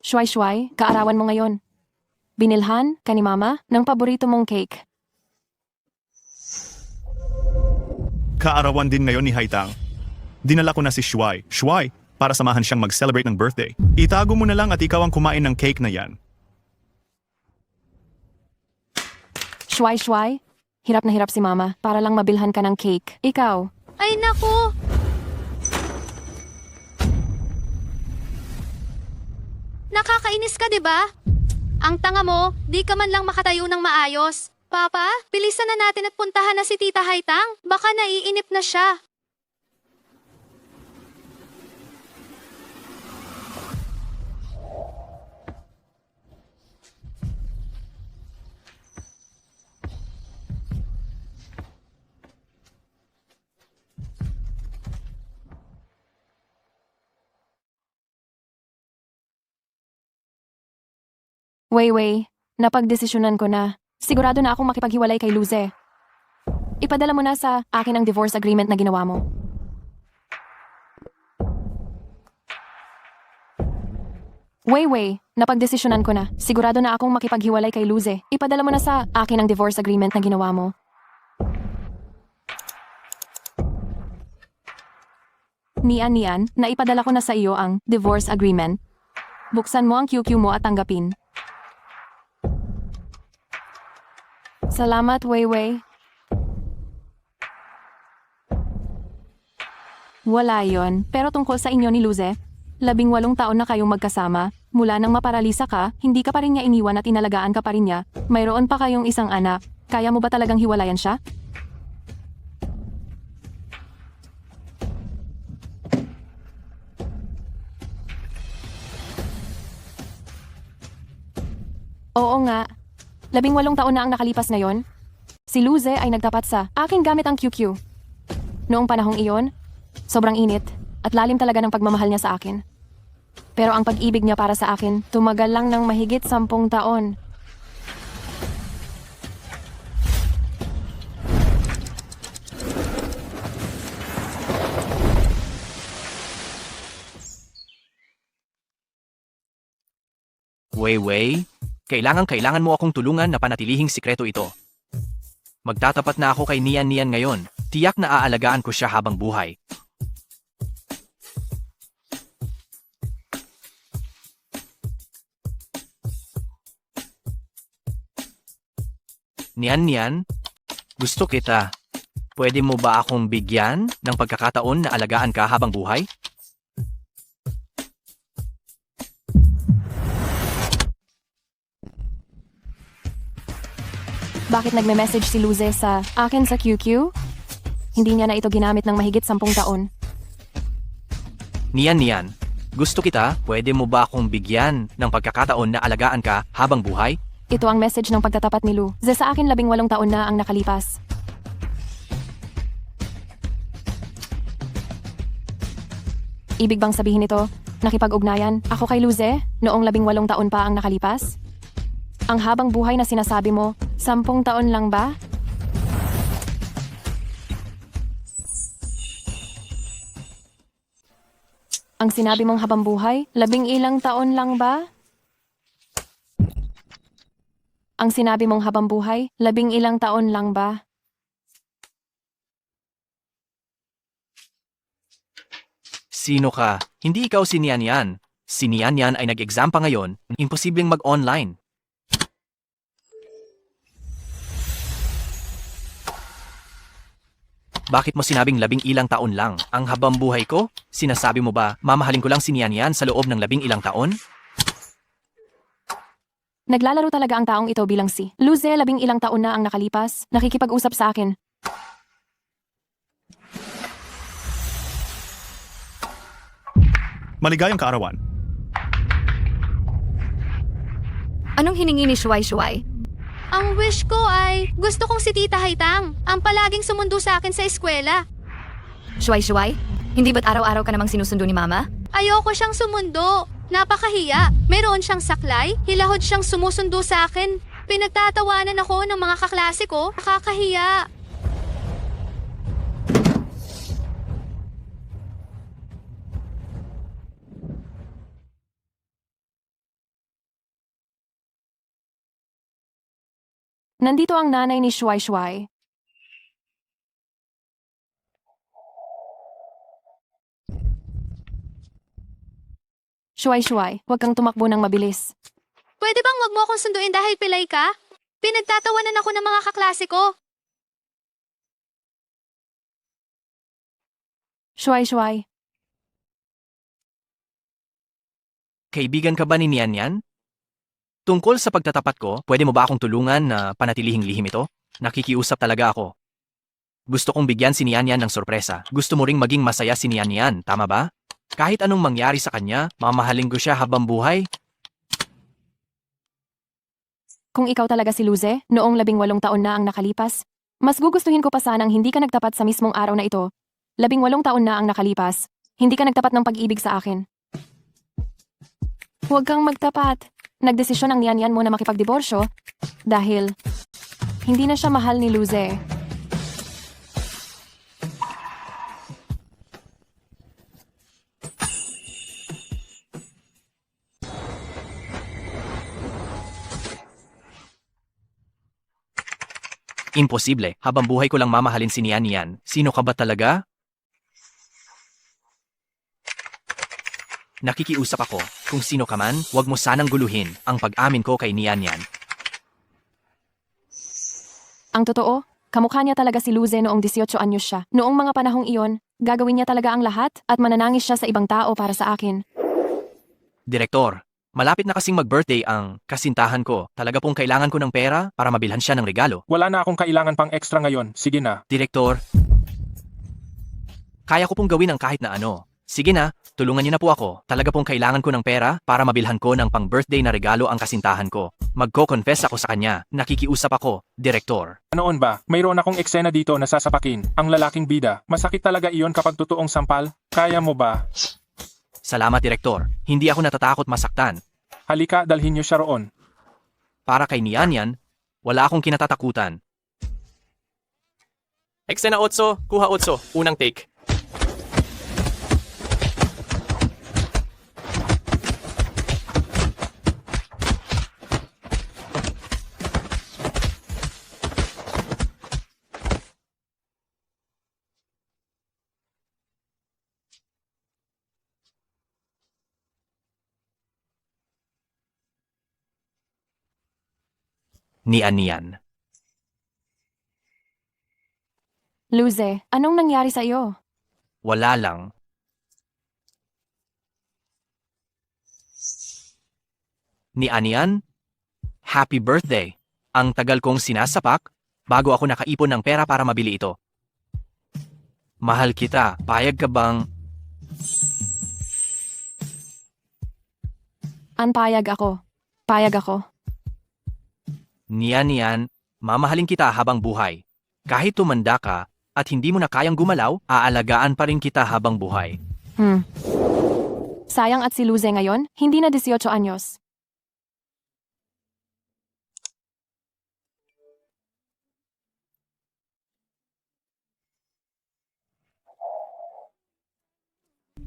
Shuai-shuai, kaarawan mo ngayon. Binilhan ka ni Mama ng paborito mong cake. Kaarawan din ngayon ni Haitang. Dinala ko na si Shuai. Shuai, para samahan siyang mag-celebrate ng birthday. Itago mo na lang at ikaw ang kumain ng cake na yan. Shuai-shuai, hirap na hirap si Mama para lang mabilhan ka ng cake. Ikaw, Ay naku! Nakakainis ka, 'di ba? Ang tanga mo, di ka man lang makatayo ng maayos. Papa, bilisan na natin at puntahan na si Tita Haitang. Baka naiinip na siya. Wei, napagdesisyonan ko na. Sigurado na akong makipaghiwalay kay Luze. Ipadala mo na sa akin ang divorce agreement na ginawa mo. Wei, napagdesisyonan ko na. Sigurado na akong makipaghiwalay kay Luze. Ipadala mo na sa akin ang divorce agreement na ginawa mo. Nian, naipadala ko na sa iyo ang divorce agreement. Buksan mo ang QQ mo at tanggapin. Salamat, Wei. Wala yon, pero tungkol sa inyo ni Luze, 18 taon na kayong magkasama, mula nang maparalisa ka, hindi ka pa rin niya iniwan at inalagaan ka pa rin niya, mayroon pa kayong isang anak, kaya mo ba talagang hiwalayan siya? Oo nga. 18 taon na ang nakalipas ngayon. Si Luze ay nagtapat sa akin gamit ang QQ. Noong panahong iyon, sobrang init at lalim talaga ng pagmamahal niya sa akin. Pero ang pag-ibig niya para sa akin, tumagal lang ng mahigit 10 taon. Wei, kailangan mo akong tulungan na panatilihing sikreto ito. Magtatapat na ako kay Nian ngayon. Tiyak na aalagaan ko siya habang buhay. Nian, gusto kita. Pwede mo ba akong bigyan ng pagkakataon na alagaan ka habang buhay? Bakit nagme-message si Luze sa akin sa QQ? Hindi niya na ito ginamit ng mahigit 10 taon. Nian, gusto kita. Pwede mo ba akong bigyan ng pagkakataon na alagaan ka habang buhay? Ito ang message ng pagtatapat ni Luze sa akin 18 taon na ang nakalipas. Ibig bang sabihin ito, nakipag-ugnayan ako kay Luze noong 18 taon pa ang nakalipas? Ang habang buhay na sinasabi mo, 10 taon lang ba? Ang sinabi mong habang buhay, 11 taon lang ba? Ang sinabi mong habang buhay, 11 taon lang ba? Sino ka? Hindi ikaw si Nian. Si Nian ay nag-exam pa ngayon, imposibleng mag-online. Bakit mo sinabing 11 taon lang? Ang habang buhay ko? Sinasabi mo ba, mamahalin ko lang si Nian sa loob ng 11 taon? Naglalaro talaga ang taong ito bilang si Luze. 11 taon na ang nakalipas, nakikipag-usap sa akin. Maligayang kaarawan. Anong hiningi ni Shuai-shuai? Ang wish ko ay gusto kong si Tita Haitang, ang palaging sumundo sa akin sa eskwela. Shuai-shuai? Hindi ba't araw-araw ka namang sinusundo ni Mama? Ayoko siyang sumundo. Napakahiya. Meron siyang saklay, hilahod siyang sumusundo sa akin. Pinagtatawanan ako ng mga kaklase ko. Nakakahiya. Nandito ang nanay ni Shuai Shuai. Shuai Shuai, huwag kang tumakbo ng mabilis. Pwede bang wag mo akong sunduin dahil pilay ka? Pinagtatawanan ako ng mga kaklase ko. Shuai Shuai, Kaibigan ka ba ni Nian Nian? Tungkol sa pagtatapat ko, pwede mo ba akong tulungan na panatilihing lihim ito? Nakikiusap talaga ako. Gusto kong bigyan si Nian Nian ng sorpresa. Gusto mo ring maging masaya si Nian Nian, tama ba? Kahit anong mangyari sa kanya, mamahalin ko siya habang buhay. kung ikaw talaga si Luze, noong 18 taon na ang nakalipas, mas gugustuhin ko pa sanang hindi ka nagtapat sa mismong araw na ito. 18 taon na ang nakalipas, hindi ka nagtapat ng pag-ibig sa akin. Huwag kang magtapat. Nagdesisyon ang Nian Nian mo na makipagdiborsyo dahil hindi na siya mahal ni Luze. Imposible, habang buhay ko lang mamahalin si Nian Nian. Sino ka ba talaga? Nakikiusap ako. Kung sino ka man, huwag mo sanang guluhin ang pag-amin ko kay Nian Nian. Ang totoo, kamukha niya talaga si Luze noong 18 anyos siya. Noong mga panahong iyon, gagawin niya talaga ang lahat at mananangis siya sa ibang tao para sa akin. Direktor, malapit na kasing mag-birthday ang kasintahan ko. Talaga pong kailangan ko ng pera para mabilhan siya ng regalo. Wala na akong kailangan pang extra ngayon. Sige na. Direktor, kaya ko pong gawin ang kahit na ano. Sige na, tulungan niyo na po ako. Talaga pong kailangan ko ng pera para mabilhan ko ng pang-birthday na regalo ang kasintahan ko. Magko-confess ako sa kanya. Nakikiusap ako, Direktor. Noon ba, mayroon akong eksena dito na sasapakin. Ang lalaking bida. Masakit talaga iyon kapag totoong sampal. Kaya mo ba? Salamat, Direktor. Hindi ako natatakot masaktan. Halika, dalhin niyo siya roon. Para kay Nian Nian, wala akong kinatatakutan. Eksena 8, kuha 8, unang take. Nian Nian. Luze, anong nangyari sa iyo? Wala lang. Nian Nian, happy birthday. Ang tagal kong sinasapak bago ako nakaipon ng pera para mabili ito. Mahal kita, payag ka bang... Anpayag ako. Payag ako. Nian Nian, mamahalin kita habang buhay. Kahit tumanda ka at hindi mo na kayang gumalaw, aalagaan pa rin kita habang buhay. Sayang at si Luze ngayon, hindi na 18 anyos.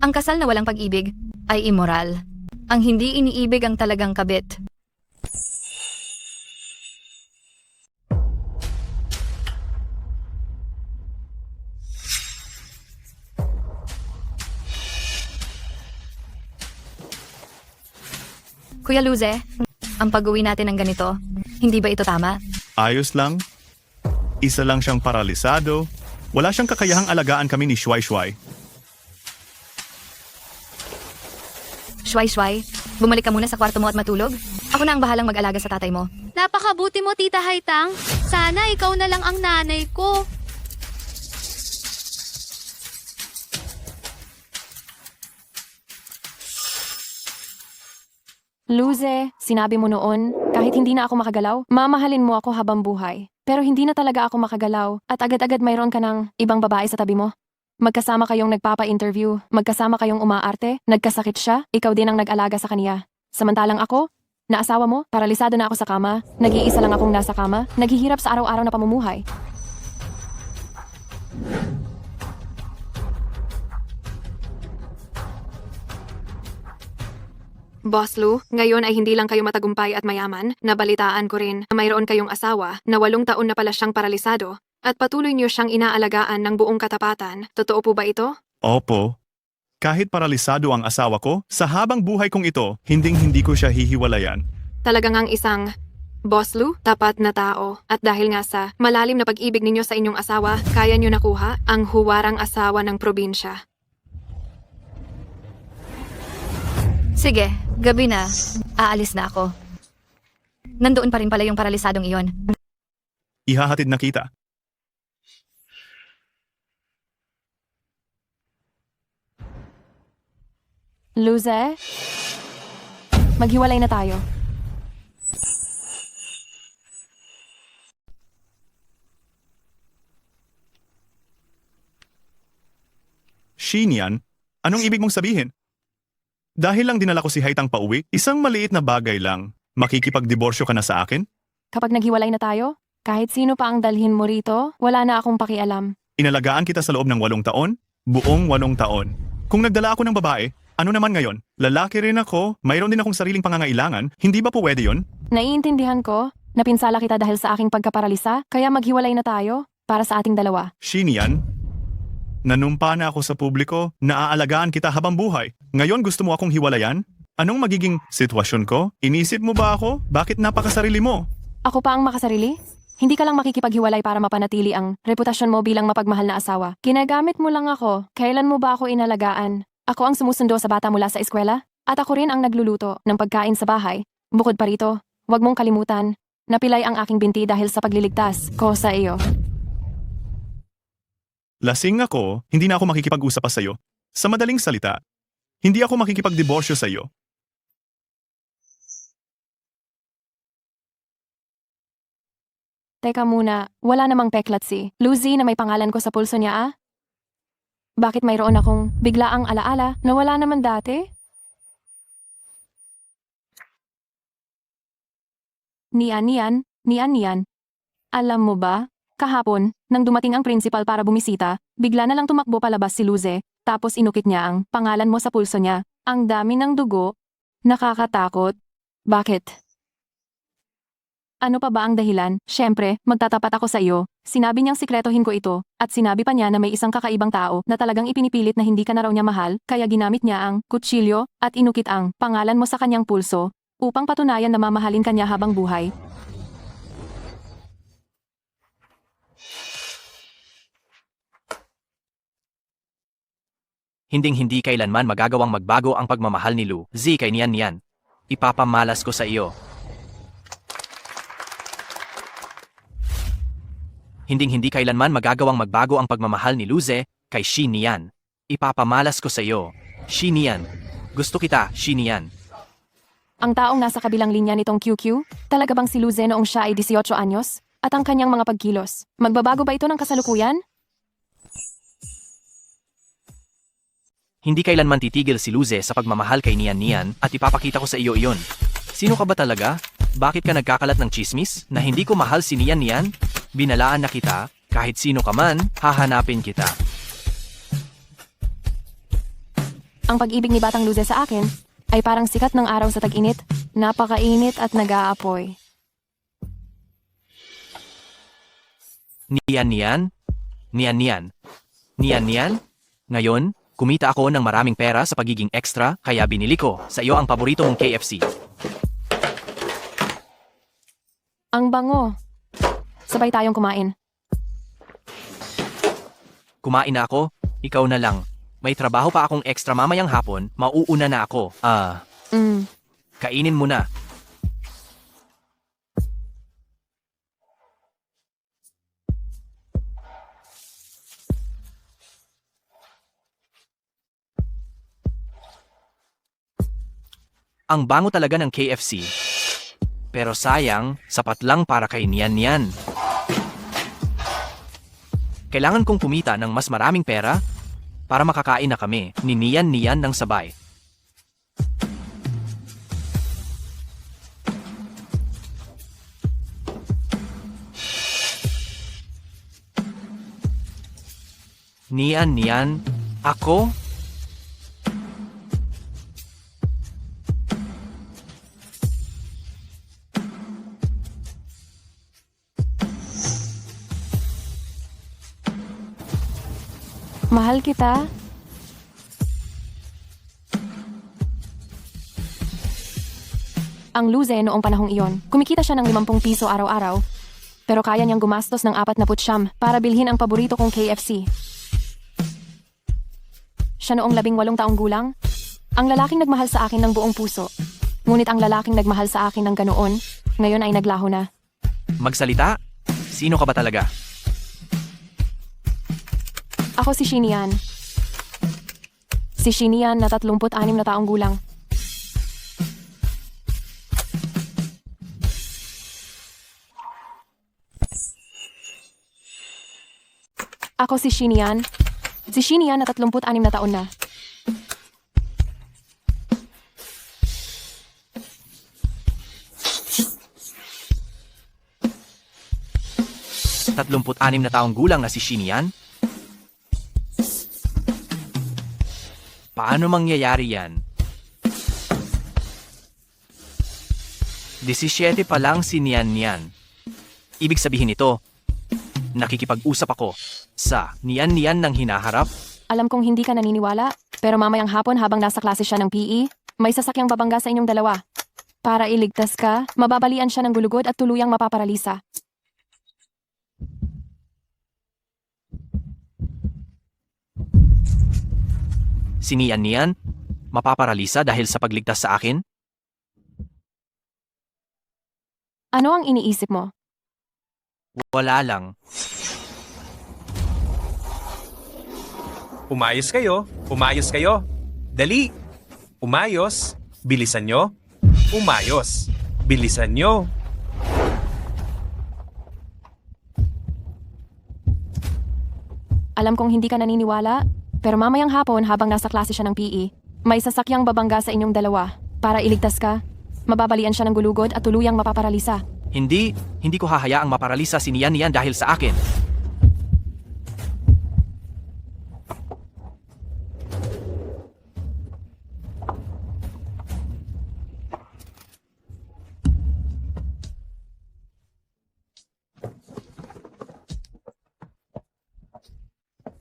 Ang kasal na walang pag-ibig ay immoral. Ang hindi iniibig ang talagang kabit. Kuya Luze, ang pag-uwi natin ng ganito, hindi ba ito tama? Ayos lang. Isa lang siyang paralisado. Wala siyang kakayahang alagaan kami ni Shuai Shuai. Shuai, bumalik ka muna sa kwarto mo at matulog. Ako na ang bahalang mag-alaga sa tatay mo. Napakabuti mo, Tita Haitang. Sana ikaw na lang ang nanay ko. Luze, sinabi mo noon, kahit hindi na ako makagalaw, mamahalin mo ako habang buhay. Pero hindi na talaga ako makagalaw at agad-agad mayroon ka ng ibang babae sa tabi mo. Magkasama kayong nagpapa-interview, magkasama kayong umaarte, nagkasakit siya, ikaw din ang nag-alaga sa kaniya. Samantalang ako, na asawa mo, paralisado na ako sa kama, nag-iisa lang akong nasa kama, naghihirap sa araw-araw na pamumuhay. Boss Lu, ngayon ay hindi lang kayo matagumpay at mayaman, nabalitaan ko rin na mayroon kayong asawa na 8 taon na pala siyang paralisado at patuloy niyo siyang inaalagaan ng buong katapatan. Totoo po ba ito? Opo. Kahit paralisado ang asawa ko, sa habang buhay kong ito, hindi ko siya hihiwalayan. Talagang ang isang Boss Lu, tapat na tao. At dahil nga sa malalim na pag-ibig ninyo sa inyong asawa, kaya niyo nakuha ang huwarang asawa ng probinsya. Sige, gabi na. Aalis na ako. Nandoon pa rin pala yung paralisadong iyon. Ihahatid na kita. Luze, maghiwalay na tayo. Shinian, anong ibig mong sabihin? Dahil lang dinala ko si Haitang pauwi, isang maliit na bagay lang. Makikipagdiborsyo ka na sa akin? Kapag naghiwalay na tayo, kahit sino pa ang dalhin mo rito, wala na akong pakialam. Inalagaan kita sa loob ng 8 taon? Buong 8 taon. Kung nagdala ako ng babae, ano naman ngayon? Lalaki rin ako, mayroon din akong sariling pangangailangan, hindi ba pwede yon? Naiintindihan ko, napinsala kita dahil sa aking pagkaparalisa, kaya maghiwalay na tayo para sa ating dalawa. Shinian, nanumpa na ako sa publiko, naaalagaan kita habang buhay. Ngayon gusto mo akong hiwalayan? Anong magiging sitwasyon ko? Inisip mo ba ako? Bakit napakasarili mo? Ako pa ang makasarili? Hindi ka lang makikipaghiwalay para mapanatili ang reputasyon mo bilang mapagmahal na asawa. Ginagamit mo lang ako. Kailan mo ba ako inalagaan? Ako ang sumusundo sa bata mula sa eskwela? At ako rin ang nagluluto ng pagkain sa bahay. Bukod pa rito, huwag mong kalimutan, napilay ang aking binti dahil sa pagliligtas ko sa iyo. Lasing ako, hindi na ako makikipag-usap pa sa'yo. Sa madaling salita, hindi ako makikipagdiborsyo sa'yo. Teka muna, wala namang peklat si Lucy na may pangalan ko sa pulso niya ah? Bakit mayroon akong biglaang alaala na wala naman dati? Nian. Alam mo ba, kahapon, nang dumating ang principal para bumisita, bigla na lang tumakbo palabas si Luze, tapos inukit niya ang pangalan mo sa pulso niya. Ang dami ng dugo. Nakakatakot. Bakit? Ano pa ba ang dahilan? Siyempre, magtatapat ako sa iyo. Sinabi niyang sikretohin ko ito, at sinabi pa niya na may isang kakaibang tao na talagang ipinipilit na hindi ka na raw niya mahal, kaya ginamit niya ang kutsilyo at inukit ang pangalan mo sa kanyang pulso upang patunayan na mamahalin kanya habang buhay. Hinding-hindi kailanman magagawang magbago ang pagmamahal ni Lu Z kay Nian. Ipapamalas ko sa iyo. Hinding-hindi kailanman magagawang magbago ang pagmamahal ni Luze kay Shinian. Ipapamalas ko sa iyo. Shinian. Gusto kita, Shinian. Ang taong nasa kabilang linya nitong QQ, talaga bang si Luze noong siya ay 18 anyos? At ang kanyang mga pagkilos, magbabago ba ito ng kasalukuyan? Hindi kailanman titigil si Luze sa pagmamahal kay Nian at ipapakita ko sa iyo iyon. Sino ka ba talaga? Bakit ka nagkakalat ng chismis na hindi ko mahal si Nian? Binalaan na kita, kahit sino ka man, hahanapin kita. Ang pag-ibig ni Batang Luze sa akin ay parang sikat ng araw sa tag-init, napakainit at nag-aapoy. Nian. Ngayon, kumita ako ng maraming pera sa pagiging extra, kaya binili ko sa iyo ang paborito mong KFC. Ang bango. Sabay tayong kumain. Kumain na ako, ikaw na lang. May trabaho pa akong extra mamayang hapon, mauuna na ako. Kainin mo na. Ang bango talaga ng KFC. Pero sayang, sapat lang para kay Nian. Kailangan kong kumita ng mas maraming pera para makakain na kami ni Nian ng sabay. Nian, ako? Mahal kita. Ang Luze noong panahong iyon, kumikita siya ng 50 piso araw-araw, pero kaya niyang gumastos ng 49 para bilhin ang paborito kong KFC. Siya noong 18 taong gulang, ang lalaking nagmahal sa akin ng buong puso. Ngunit ang lalaking nagmahal sa akin ng ganoon, ngayon ay naglaho na. Magsalita? Sino ka ba talaga? Ako si Shinian. Si Shinian na 36 na taong gulang. Ako si Shinian. Si Shinian na 36 na taon na. Tatlumput-anim na taong gulang na si Shinian? Paano mangyayari yan? 17 pa lang si Nian Nian. Ibig sabihin nito, nakikipag-usap ako sa Nian Nian ng hinaharap. Alam kong hindi ka naniniwala, pero mamayang hapon habang nasa klase siya ng PE, may sasakyang babangga sa inyong dalawa. Para iligtas ka, mababalian siya ng gulugod at tuluyang mapaparalisa. Si Nian Nian, mapaparalisa dahil sa pagligtas sa akin? Ano ang iniisip mo? Wala lang. Umayos kayo. Umayos kayo. Dali. Umayos. Bilisan nyo. Umayos. Bilisan nyo. Alam kong hindi ka naniniwala, pero mamayang hapon habang nasa klase siya ng PE, may sasakyang babangga sa inyong dalawa. Para iligtas ka, mababalian siya ng gulugod at tuluyang mapaparalisa. Hindi ko hahayaang maparalisa si Nian Nian dahil sa akin.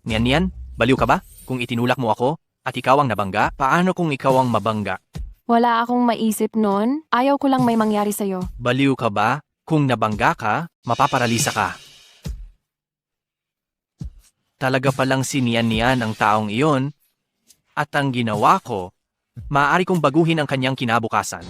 Nian Nian, baliw ka ba? Kung itinulak mo ako, at ikaw ang nabangga, paano kung ikaw ang mabangga? Wala akong maisip nun. Ayaw ko lang may mangyari sa'yo. Baliw ka ba? Kung nabangga ka, mapaparalisa ka. Talaga palang si Nian Nian ang taong iyon, at ang ginawa ko, maaari kong baguhin ang kanyang kinabukasan.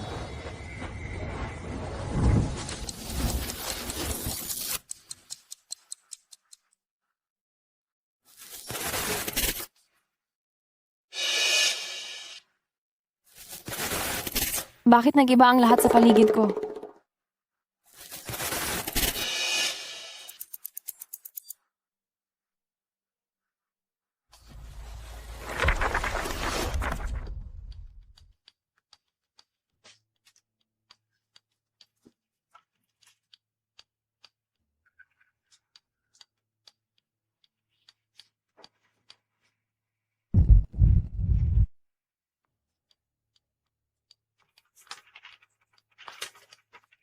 Bakit nag-iba ang lahat sa paligid ko?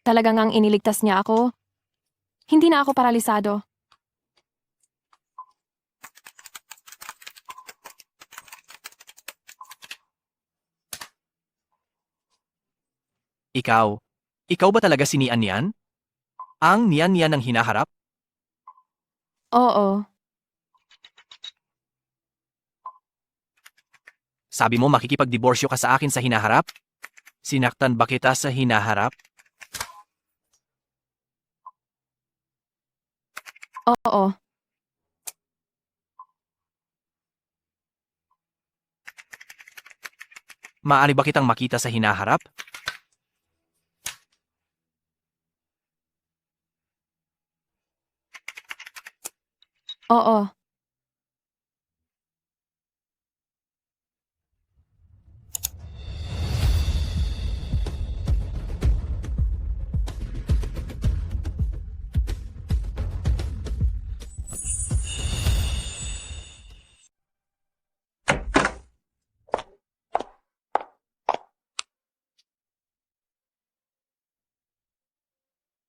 Talagang ang iniligtas niya ako. Hindi na ako paralisado. Ikaw ba talaga si Nian Nian? Ang Nian Nian ang hinaharap? Oo. Sabi mo makikipagdiborsyo ka sa akin sa hinaharap? Sinaktan ba kita sa hinaharap? Oo. Maaari ba kitang makita sa hinaharap? Oo.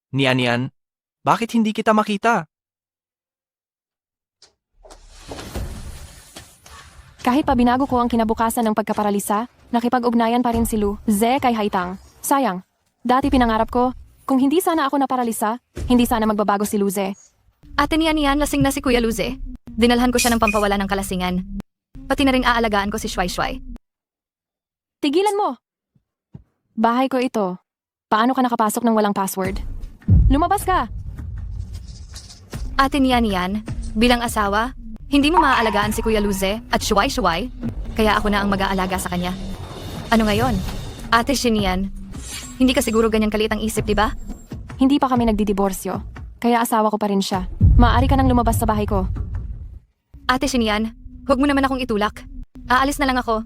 Nian Nian, bakit hindi kita makita? Kahit pa binago ko ang kinabukasan ng pagkaparalisa, nakipag-ugnayan pa rin si Luze kay Haitang. Sayang. Dati pinangarap ko, kung hindi sana ako naparalisa, hindi sana magbabago si Luze. Ate niyan, lasing na si Kuya Luze. Dinalhan ko siya ng pampawala ng kalasingan. Pati na rin aalagaan ko si Shuai Shuai. Tigilan mo! Bahay ko ito. Paano ka nakapasok ng walang password? Lumabas ka! Ate niyan, bilang asawa, hindi mo maaalagaan si Kuya Luze at Shuai Shuai, kaya ako na ang mag-aalaga sa kanya. Ano ngayon? Ate Shinian, hindi ka siguro ganyang kaliit ang isip, di ba? Hindi pa kami nagdidiborsyo, kaya asawa ko pa rin siya. Maaari ka nang lumabas sa bahay ko. Ate Shinian, huwag mo naman akong itulak. Aalis na lang ako.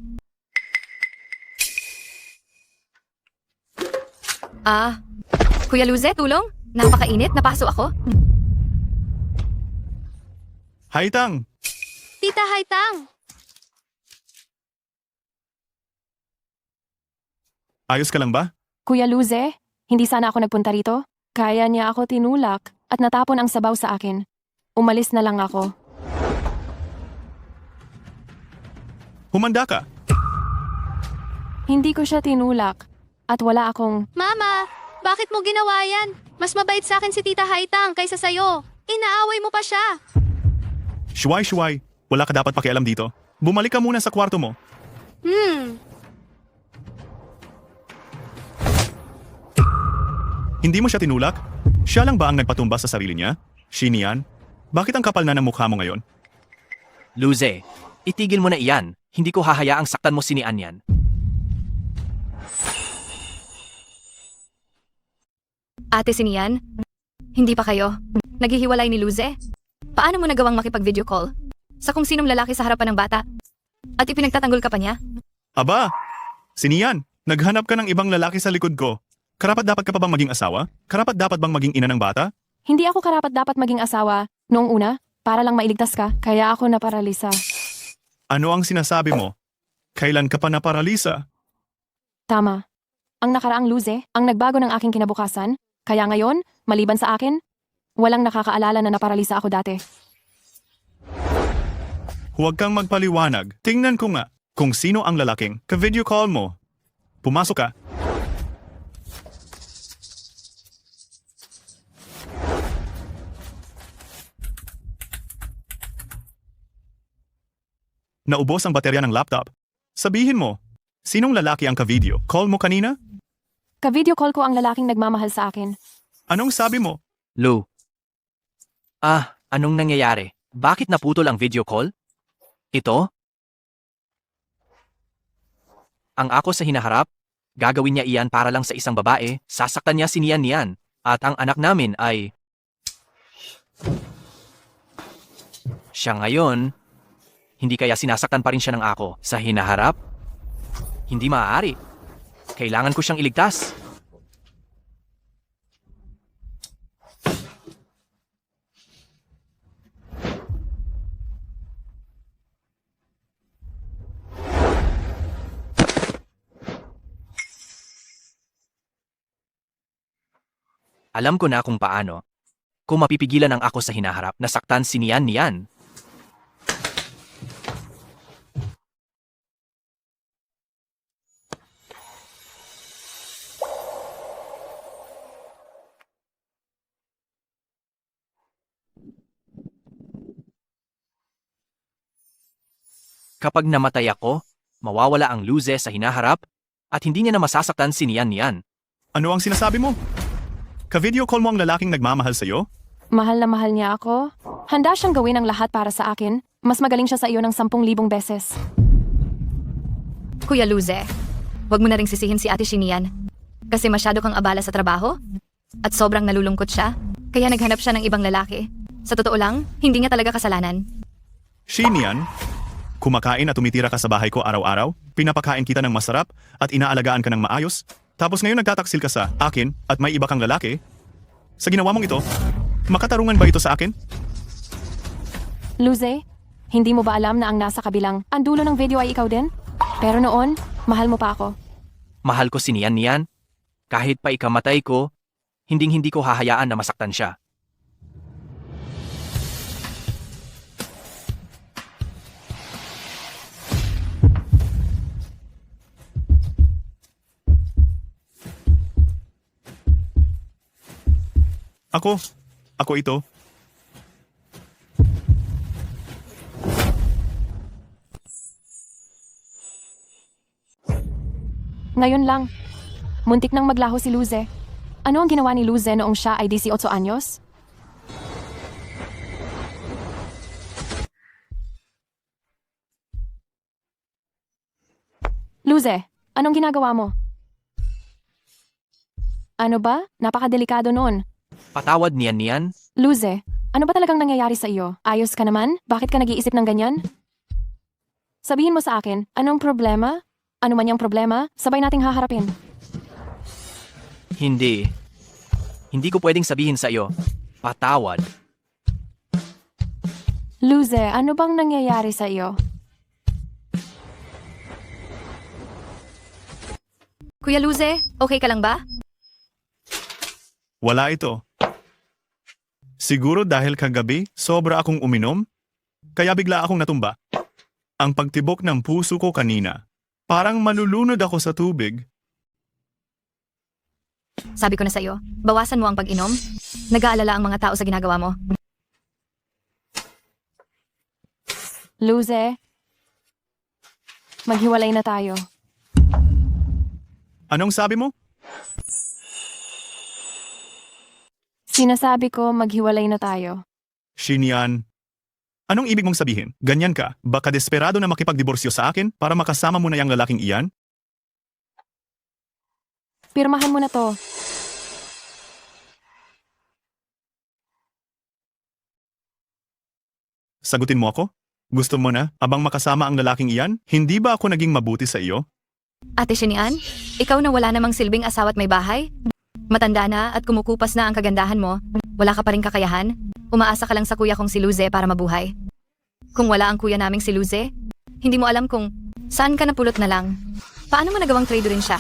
Kuya Luze, tulong? Napakainit, napaso ako. Haitang! Tita Haitang! Ayos ka lang ba? Kuya Luze, hindi sana ako nagpunta rito. Kaya niya ako tinulak at natapon ang sabaw sa akin. Umalis na lang ako. Humanda ka. Hindi ko siya tinulak at wala akong... Mama, bakit mo ginawa yan? Mas mabait sa akin si Tita Haitang kaysa sa'yo. Inaaway mo pa siya. Shuai, wala ka dapat pakialam dito. Bumalik ka muna sa kwarto mo. Hindi mo siya tinulak? Siya lang ba ang nagpatumba sa sarili niya? Shinian, bakit ang kapal na ng mukha mo ngayon? Luze, itigil mo na iyan. Hindi ko hahayaang saktan mo si Nian. Ate Sinian, hindi pa kayo. Naghihiwalay ni Luze? Paano mo nagawang makipag-video call? Sa kung sinong lalaki sa harapan ng bata? At ipinagtatanggol ka pa niya? Aba, Sinian, naghanap ka ng ibang lalaki sa likod ko. Karapat dapat ka pa bang maging asawa? Karapat dapat bang maging ina ng bata? Hindi ako karapat dapat maging asawa noong una para lang mailigtas ka, kaya ako naparalisa. Ano ang sinasabi mo? Kailan ka pa naparalisa? Tama. Ang nakaraang Luze ang nagbago ng aking kinabukasan, kaya ngayon, maliban sa akin, walang nakakaalala na naparalisa ako dati. Huwag kang magpaliwanag. Tingnan ko nga kung sino ang lalaking ka-video call mo. Pumasok ka. Naubos ang baterya ng laptop. Sabihin mo, sinong lalaki ang ka-video call mo kanina? Ka-video call ko ang lalaking nagmamahal sa akin. Anong sabi mo? Lu. Anong nangyayari? Bakit naputol ang video call? Ito? Ang ako sa hinaharap? Gagawin niya iyan para lang sa isang babae, sasaktan niya si Nian. At ang anak namin ay... Siya ngayon, hindi kaya sinasaktan pa rin siya ng ako sa hinaharap? Hindi maaari. Kailangan ko siyang iligtas. Alam ko na kung paano. Kung mapipigilan ang ako sa hinaharap, nasaktan si Nian. Kapag namatay ako, mawawala ang Luze sa hinaharap at hindi niya na masasaktan si Nian. Ano ang sinasabi mo? Ka-video call mo ang lalaking nagmamahal sa'yo? Mahal na mahal niya ako. Handa siyang gawin ang lahat para sa akin. Mas magaling siya sa iyo ng 10,000 beses. Kuya Luze, huwag mo na ring sisihin si Ate Shinian. Kasi masyado kang abala sa trabaho at sobrang nalulungkot siya, kaya naghanap siya ng ibang lalaki. Sa totoo lang, hindi niya talaga kasalanan. Shinian, kumakain at tumitira ka sa bahay ko araw-araw, pinapakain kita ng masarap at inaalagaan ka ng maayos, tapos ngayon nagtataksil ka sa akin at may iba kang lalaki? Sa ginawa mong ito, makatarungan ba ito sa akin? Luze, hindi mo ba alam na ang nasa kabilang ang dulo ng video ay ikaw din? Pero noon, mahal mo pa ako. Mahal ko si Nian. Kahit pa ikamatay ko, hindi ko hahayaan na masaktan siya. Ako ito. Ngayon lang. Muntik nang maglaho si Luze. Ano ang ginawa ni Luze noong siya ay 18 anyos? Luze, anong ginagawa mo? Ano ba? Napakadelikado noon. Patawad niyan. Luze, ano ba talagang nangyayari sa iyo? Ayos ka naman? Bakit ka nag-iisip ng ganyan? Sabihin mo sa akin, anong problema? Ano man yung problema, sabay nating haharapin. Hindi. Hindi ko pwedeng sabihin sa iyo. Patawad. Luze, ano bang nangyayari sa iyo? Kuya Luze, okay ka lang ba? Wala ito. Siguro dahil kagabi, sobra akong uminom, kaya bigla akong natumba. Ang pagtibok ng puso ko kanina, parang malulunod ako sa tubig. Sabi ko na sa iyo, bawasan mo ang pag-inom. Nag-aalala ang mga tao sa ginagawa mo. Luze, maghiwalay na tayo. Anong sabi mo? Sinasabi ko, maghiwalay na tayo. Shinian, anong ibig mong sabihin? Ganyan ka? Baka desperado na makipagdiborsyo sa akin para makasama mo na yung lalaking iyan? Pirmahan mo na to. Sagutin mo ako? Gusto mo na, abang makasama ang lalaking iyan? Hindi ba ako naging mabuti sa iyo? Ate Shinian, ikaw na wala namang silbing asawa at may bahay? Matanda na at kumukupas na ang kagandahan mo, wala ka pa rin kakayahan? Umaasa ka lang sa kuya kong si Luze para mabuhay? Kung wala ang kuya naming si Luze, hindi mo alam kung saan ka napulot na lang. Paano mo nagawang traidorin siya?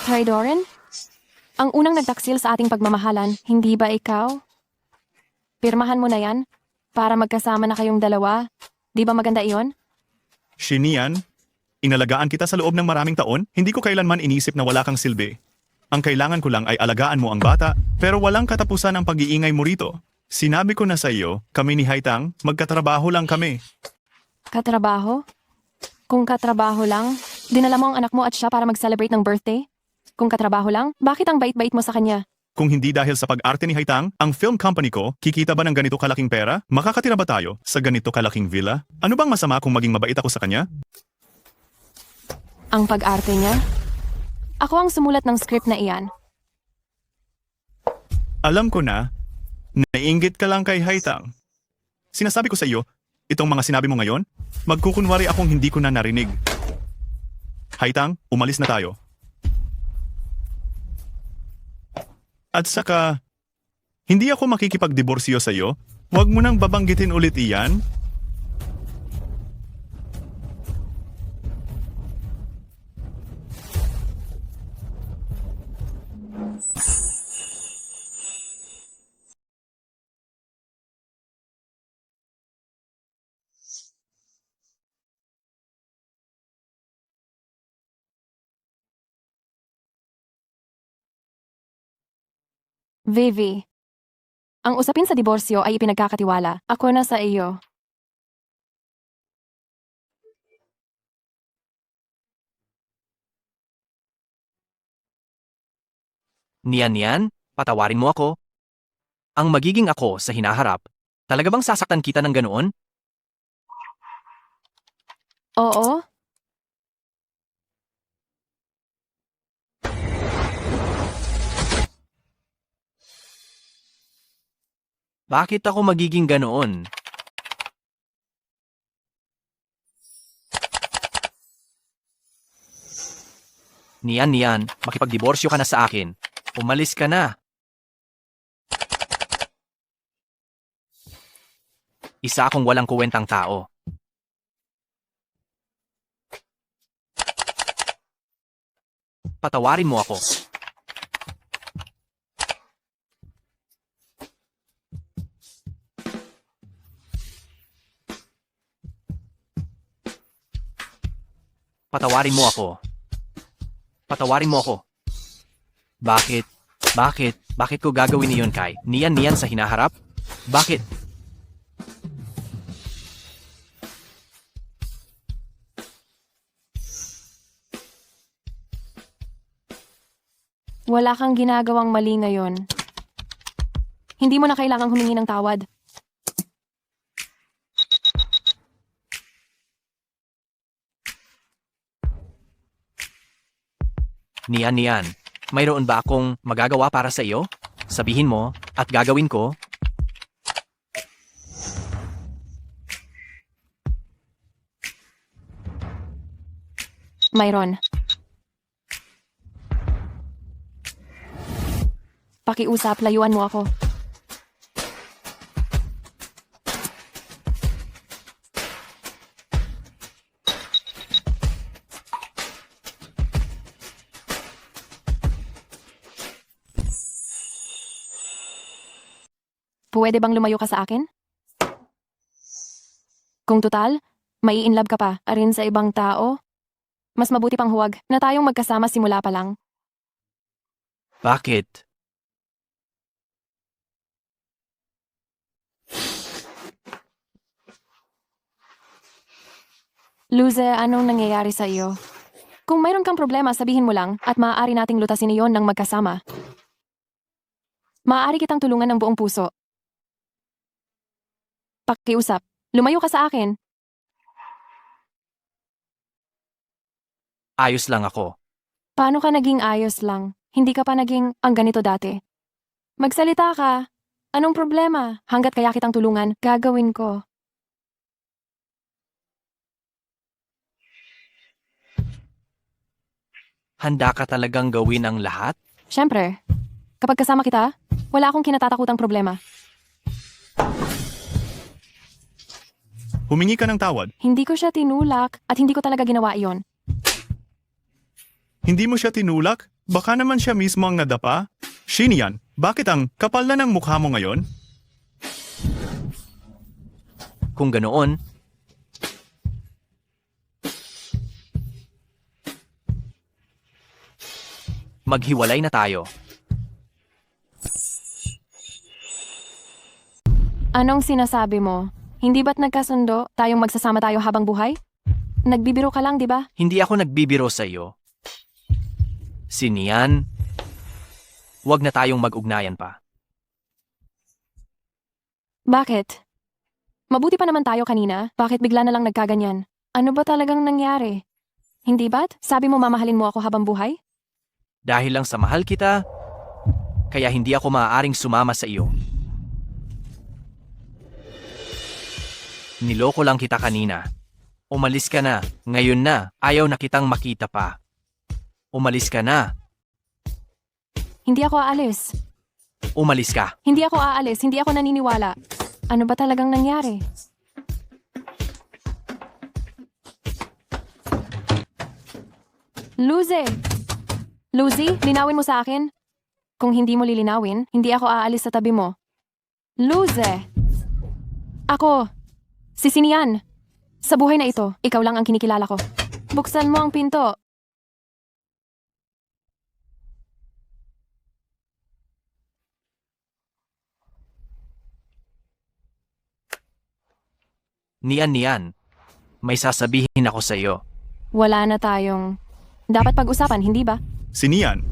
Traidorin? Ang unang nagtaksil sa ating pagmamahalan, hindi ba ikaw? Pirmahan mo na yan, para magkasama na kayong dalawa. Di ba maganda iyon? Shinian, inalagaan kita sa loob ng maraming taon, hindi ko kailanman inisip na wala kang silbi. Ang kailangan ko lang ay alagaan mo ang bata, pero walang katapusan ang pag-iingay mo rito. Sinabi ko na sa iyo, kami ni Haitang, magkatrabaho lang kami. Katrabaho? Kung katrabaho lang, dinala mo ang anak mo at siya para mag-celebrate ng birthday? Kung katrabaho lang, bakit ang bait-bait mo sa kanya? Kung hindi dahil sa pag-arte ni Haitang, ang film company ko, kikita ba ng ganito kalaking pera? Makakatira ba tayo sa ganito kalaking villa? Ano bang masama kung maging mabait ako sa kanya? Ang pag-arte niya? Ako ang sumulat ng script na iyan. Alam ko na, naiinggit ka lang kay Haitang. Sinasabi ko sa iyo, itong mga sinabi mo ngayon, magkukunwari akong hindi ko na narinig. Haitang, umalis na tayo. At saka, hindi ako makikipagdiborsyo sa iyo. Huwag mo nang babanggitin ulit iyan. Vivi, ang usapin sa diborsyo ay ipinagkakatiwala. Ako na sa iyo. Niyan, patawarin mo ako. Ang magiging ako sa hinaharap, talaga bang sasaktan kita ng ganoon? Oo? Bakit ako magiging ganoon? Niyan, makipagdiborsyo ka na sa akin. Umalis ka na. Isa akong walang kuwentang tao. Patawarin mo ako. Patawarin mo ako. Patawarin mo ako. Bakit? Bakit? Bakit ko gagawin iyon, Kai? Niyan sa hinaharap? Bakit? Wala kang ginagawang mali ngayon. Hindi mo na kailangang humingi ng tawad. Niyan. Mayroon ba akong magagawa para sa iyo? Sabihin mo at gagawin ko. Mayroon. Pakiusap, layuan mo ako. Pwede bang lumayo ka sa akin? Kung total, mai-inlove ka pa rin sa ibang tao, mas mabuti pang huwag na tayong magkasama simula pa lang. Bakit? Luze, anong nangyayari sa iyo? Kung mayroon kang problema, sabihin mo lang at maaari nating lutasin iyon ng magkasama. Maaari kitang tulungan ng buong puso. Pakiusap, lumayo ka sa akin. Ayos lang ako. Paano ka naging ayos lang? Hindi ka pa naging ang ganito dati. Magsalita ka. Anong problema? Hanggat kaya kitang tulungan, gagawin ko. Handa ka talagang gawin ang lahat? Siyempre, kapag kasama kita, wala akong kinatatakutang problema. Humingi ka ng tawad. Hindi ko siya tinulak at hindi ko talaga ginawa iyon. Hindi mo siya tinulak? Baka naman siya mismo ang nadapa? Shinian, bakit ang kapal na ng mukha mo ngayon? Kung ganoon, maghiwalay na tayo. Anong sinasabi mo? Hindi ba't nagkasundo tayong magsasama tayo habang buhay? Nagbibiro ka lang, di ba? Hindi ako nagbibiro sa iyo. Si Nian, wag na tayong mag-ugnayan pa. Bakit? Mabuti pa naman tayo kanina. Bakit bigla na lang nagkaganyan? Ano ba talagang nangyari? Hindi ba't? Sabi mo mamahalin mo ako habang buhay? Dahil lang sa mahal kita, kaya hindi ako maaaring sumama sa iyo. Niloko lang kita kanina. Umalis ka na. Ngayon na, ayaw na kitang makita pa. Umalis ka na. Hindi ako aalis. Umalis ka. Hindi ako aalis. Hindi ako naniniwala. Ano ba talagang nangyari? Luze! Lucy, linawin mo sa akin. Kung hindi mo lilinawin, hindi ako aalis sa tabi mo. Luze! Ako, si Sinian. Sa buhay na ito, ikaw lang ang kinikilala ko. Buksan mo ang pinto. Nian, may sasabihin ako sa iyo. Wala na tayong dapat pag-usapan, hindi ba? Sinian.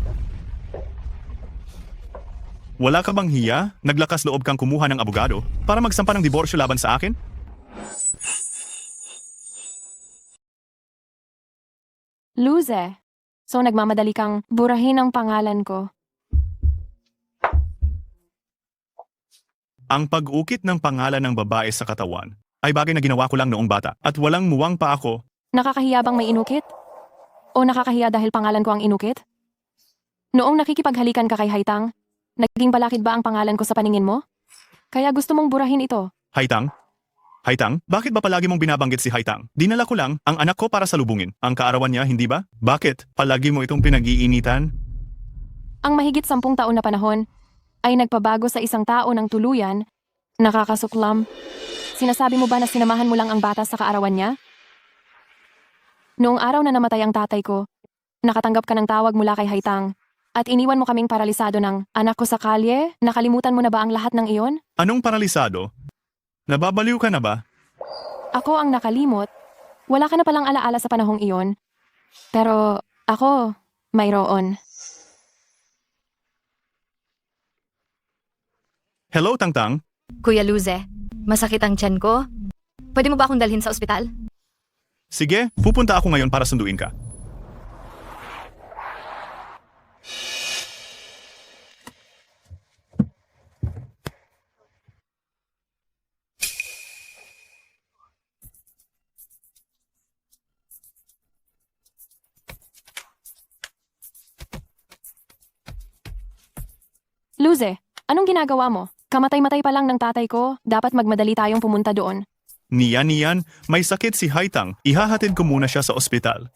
Wala ka bang hiya? Naglakas loob kang kumuha ng abogado para magsampa ng diborsyo laban sa akin? Luze. So nagmamadali kang burahin ang pangalan ko. Ang pag-ukit ng pangalan ng babae sa katawan ay bagay na ginawa ko lang noong bata at walang muwang pa ako. Nakakahiya bang may inukit? O nakakahiya dahil pangalan ko ang inukit? Noong nakikipaghalikan ka kay Haitang, naging balakid ba ang pangalan ko sa paningin mo? Kaya gusto mong burahin ito. Haitang? Haitang? Bakit ba palagi mong binabanggit si Haitang? Dinala ko lang ang anak ko para salubungin. Ang kaarawan niya, hindi ba? Bakit? Palagi mo itong pinag-iinitan? Ang mahigit 10 taon na panahon ay nagpabago sa isang tao ng tuluyan, nakakasuklam. Sinasabi mo ba na sinamahan mo lang ang bata sa kaarawan niya? Noong araw na namatay ang tatay ko, nakatanggap ka ng tawag mula kay Haitang. At iniwan mo kaming paralisado ng anak ko sa kalye? Nakalimutan mo na ba ang lahat ng iyon? Anong paralisado? Nababaliw ka na ba? Ako ang nakalimot. Wala ka na palang alaala sa panahong iyon. Pero ako, mayroon. Hello, Tangtang? Kuya Luze, masakit ang tiyan ko. Pwede mo ba akong dalhin sa ospital? Sige, pupunta ako ngayon para sunduin ka. Luze, anong ginagawa mo? Kamatay-matay pa lang ng tatay ko, dapat magmadali tayong pumunta doon. Niyan, may sakit si Haitang. Ihahatid ko muna siya sa ospital.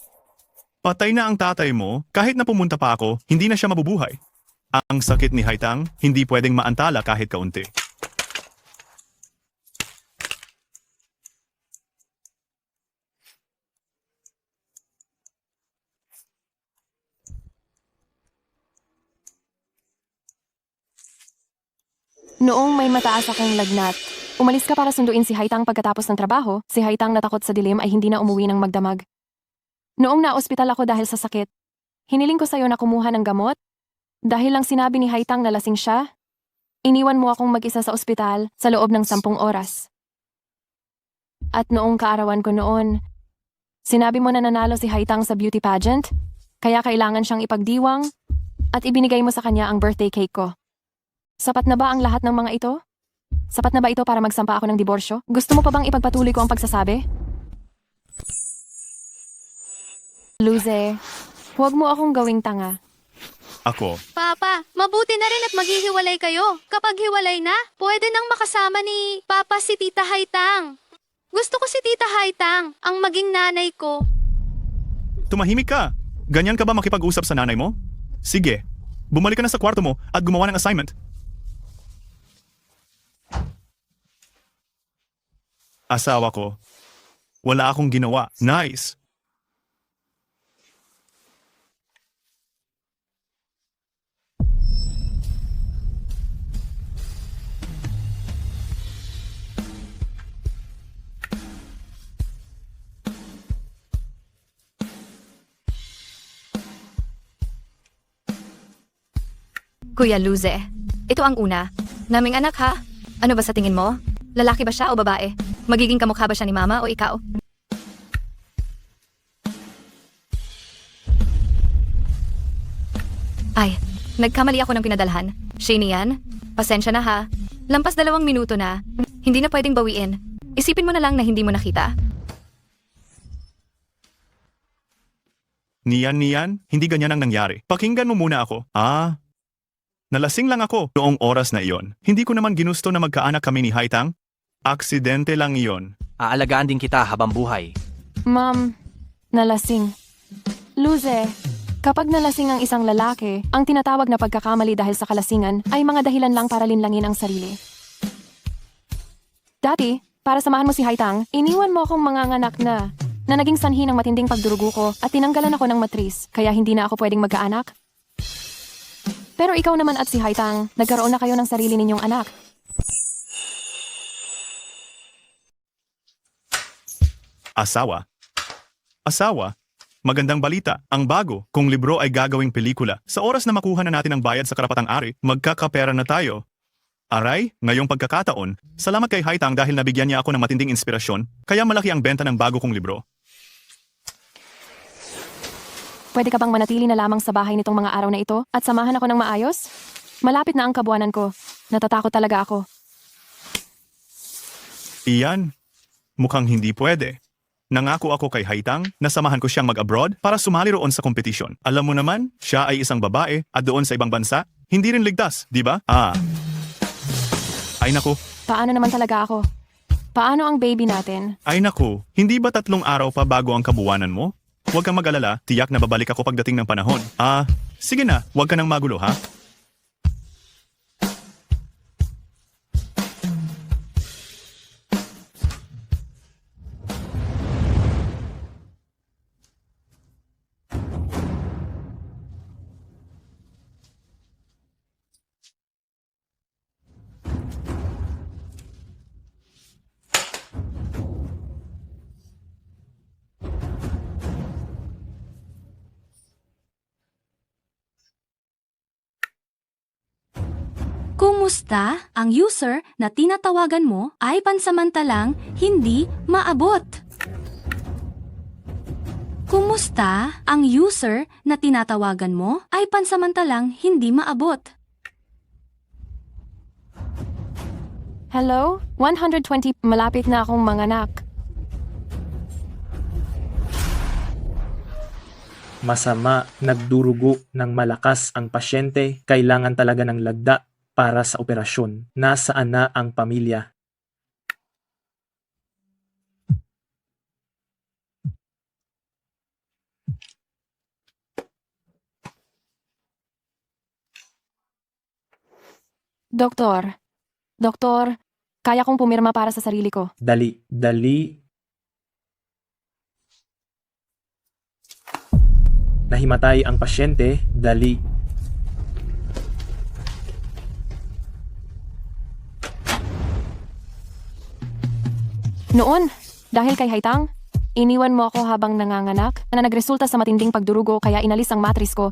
Patay na ang tatay mo, kahit na pumunta pa ako, hindi na siya mabubuhay. Ang sakit ni Haitang, hindi pwedeng maantala kahit kaunti. Noong may mataas akong lagnat, umalis ka para sunduin si Haitang pagkatapos ng trabaho, si Haitang natakot sa dilim ay hindi na umuwi ng magdamag. Noong na-ospital ako dahil sa sakit, hiniling ko sa'yo na kumuha ng gamot. Dahil lang sinabi ni Haitang na lasing siya, iniwan mo akong mag-isa sa ospital sa loob ng 10 oras. At noong kaarawan ko noon, sinabi mo na nanalo si Haitang sa beauty pageant, kaya kailangan siyang ipagdiwang at ibinigay mo sa kanya ang birthday cake ko. Sapat na ba ang lahat ng mga ito? Sapat na ba ito para magsampa ako ng diborsyo? Gusto mo pa bang ipagpatuloy ko ang pagsasabi? Luze, huwag mo akong gawing tanga. Ako, Papa, mabuti na rin at maghihiwalay kayo. Kapag hiwalay na, pwede nang makasama ni Papa si Tita Haitang. Gusto ko si Tita Haitang, ang maging nanay ko. tumahimik ka. Ganyan ka ba makipag-usap sa nanay mo? Sige, bumalik ka na sa kwarto mo at gumawa ng assignment. Asawa ko. Wala akong ginawa. Nice. Kuya Luze, ito ang una. Naming anak ha? Ano ba sa tingin mo? Lalaki ba siya o babae? Magiging kamukha ba siya ni mama o ikaw? Ay, nagkamali ako ng pinadalhan. Shane yan? Pasensya na ha. Lampas 2 minuto na. Hindi na pwedeng bawiin. Isipin mo na lang na hindi mo nakita. Niyan, hindi ganyan ang nangyari. Pakinggan mo muna ako. Nalasing lang ako noong oras na iyon. Hindi ko naman ginusto na magkaanak kami ni Haitang. Aksidente lang iyon. Aalagaan din kita habang buhay. Ma'am, nalasing. Luze, kapag nalasing ang isang lalaki, ang tinatawag na pagkakamali dahil sa kalasingan ay mga dahilan lang para linlangin ang sarili. Dati, para samahan mo si Haitang, iniwan mo akong manganganak na naging sanhi ng matinding pagdurugo ko at tinanggalan ako ng matris, kaya hindi na ako pwedeng magkaanak. Pero ikaw naman at si Haitang, nagkaroon na kayo ng sarili ninyong anak. Asawa? Magandang balita. Ang bago, kung libro ay gagawing pelikula. Sa oras na makuha na natin ang bayad sa karapatang-ari, magkakapera na tayo. Aray, ngayong pagkakataon, salamat kay Haitang dahil nabigyan niya ako ng matinding inspirasyon, kaya malaki ang benta ng bago kong libro. Pwede ka bang manatili na lamang sa bahay nitong mga araw na ito at samahan ako ng maayos? Malapit na ang kabuanan ko. Natatakot talaga ako. Iyan, mukhang hindi pwede. Nangako ako kay Haitang na samahan ko siyang mag-abroad para sumali roon sa kompetisyon. Alam mo naman, siya ay isang babae at doon sa ibang bansa, hindi rin ligtas, di ba? Ay naku, Paano naman talaga ako? Paano ang baby natin? hindi ba 3 araw pa bago ang kabuwanan mo? Huwag kang mag-alala, tiyak na babalik ako pagdating ng panahon. Sige na, huwag ka nang magulo ha? Kumusta? Ang user na tinatawagan mo ay pansamantalang hindi maabot. Kumusta? Ang user na tinatawagan mo ay pansamantalang hindi maabot. Hello? 120, malapit na akong manganak. Masama, nagdurugo ng malakas ang pasyente, kailangan talaga ng lagda para sa operasyon. Nasaan na ang pamilya? Doktor. Doktor, kaya kong pumirma para sa sarili ko. Dali, dali. Nahimatay ang pasyente, dali. Noon, dahil kay Haitang, iniwan mo ako habang nanganganak na nagresulta sa matinding pagdurugo kaya inalis ang matris ko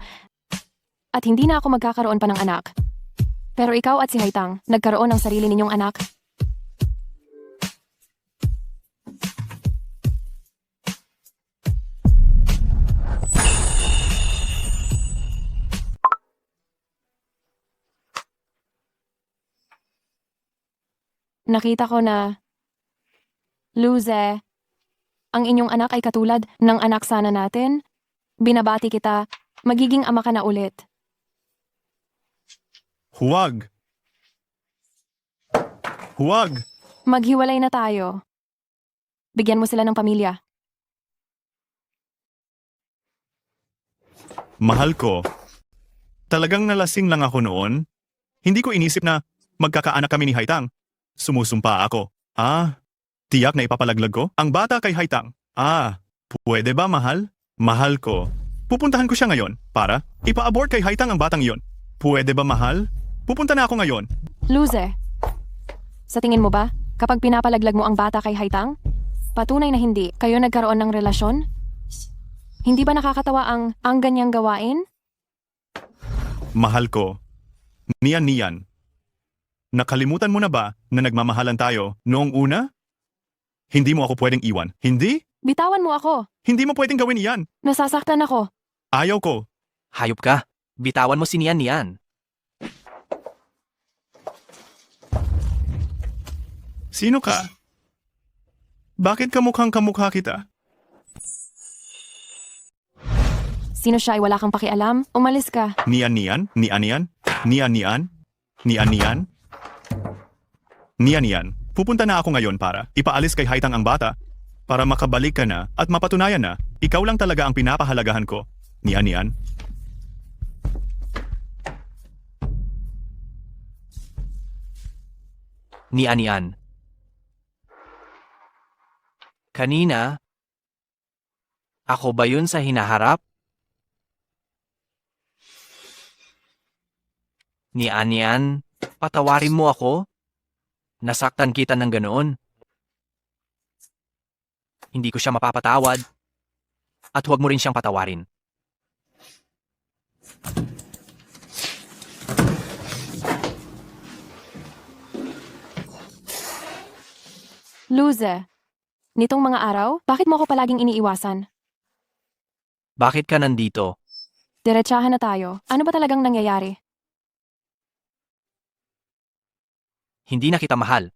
at hindi na ako magkakaroon pa ng anak. Pero ikaw at si Haitang, nagkaroon ng sarili ninyong anak. Nakita ko na, Luze, ang inyong anak ay katulad ng anak sana natin. Binabati kita, magiging ama ka na ulit. Huwag! Huwag! Maghiwalay na tayo. Bigyan mo sila ng pamilya. Mahal ko. Talagang nalasing lang ako noon. Hindi ko inisip na magkakaanak kami ni Haitang. Sumusumpa ako. Tiyak na ipapalaglag ko ang bata kay Haitang. Pwede ba, mahal? Mahal ko. Pupuntahan ko siya ngayon para ipa-abort kay Haitang ang batang iyon. Pwede ba, mahal? Pupunta na ako ngayon. Luze, sa tingin mo ba, kapag pinapalaglag mo ang bata kay Haitang, patunay na hindi kayo nagkaroon ng relasyon? Hindi ba nakakatawa ang ganyang gawain? Mahal ko. Niyan. Nakalimutan mo na ba na nagmamahalan tayo noong una? Hindi mo ako pwedeng iwan. Hindi? Bitawan mo ako. Hindi mo pwedeng gawin iyan. Nasasaktan ako. Ayaw ko. Hayop ka. Bitawan mo si Nian. Sino ka? Bakit kamukhang-kamukha kita? Sino siya ay wala kang pakialam? Umalis ka. Niyan. Pupunta na ako ngayon para ipaalis kay Haitang ang bata para makabalik ka na at mapatunayan na ikaw lang talaga ang pinapahalagahan ko. Niyan. Nian. Kanina, ako ba yun sa hinaharap? Nian, patawarin mo ako? Nasaktan kita ng ganoon. Hindi ko siya mapapatawad. At huwag mo rin siyang patawarin. Luze, nitong mga araw, bakit mo ako palaging iniiwasan? Bakit ka nandito? Diretsahan na tayo. Ano ba talagang nangyayari? Hindi na kita mahal.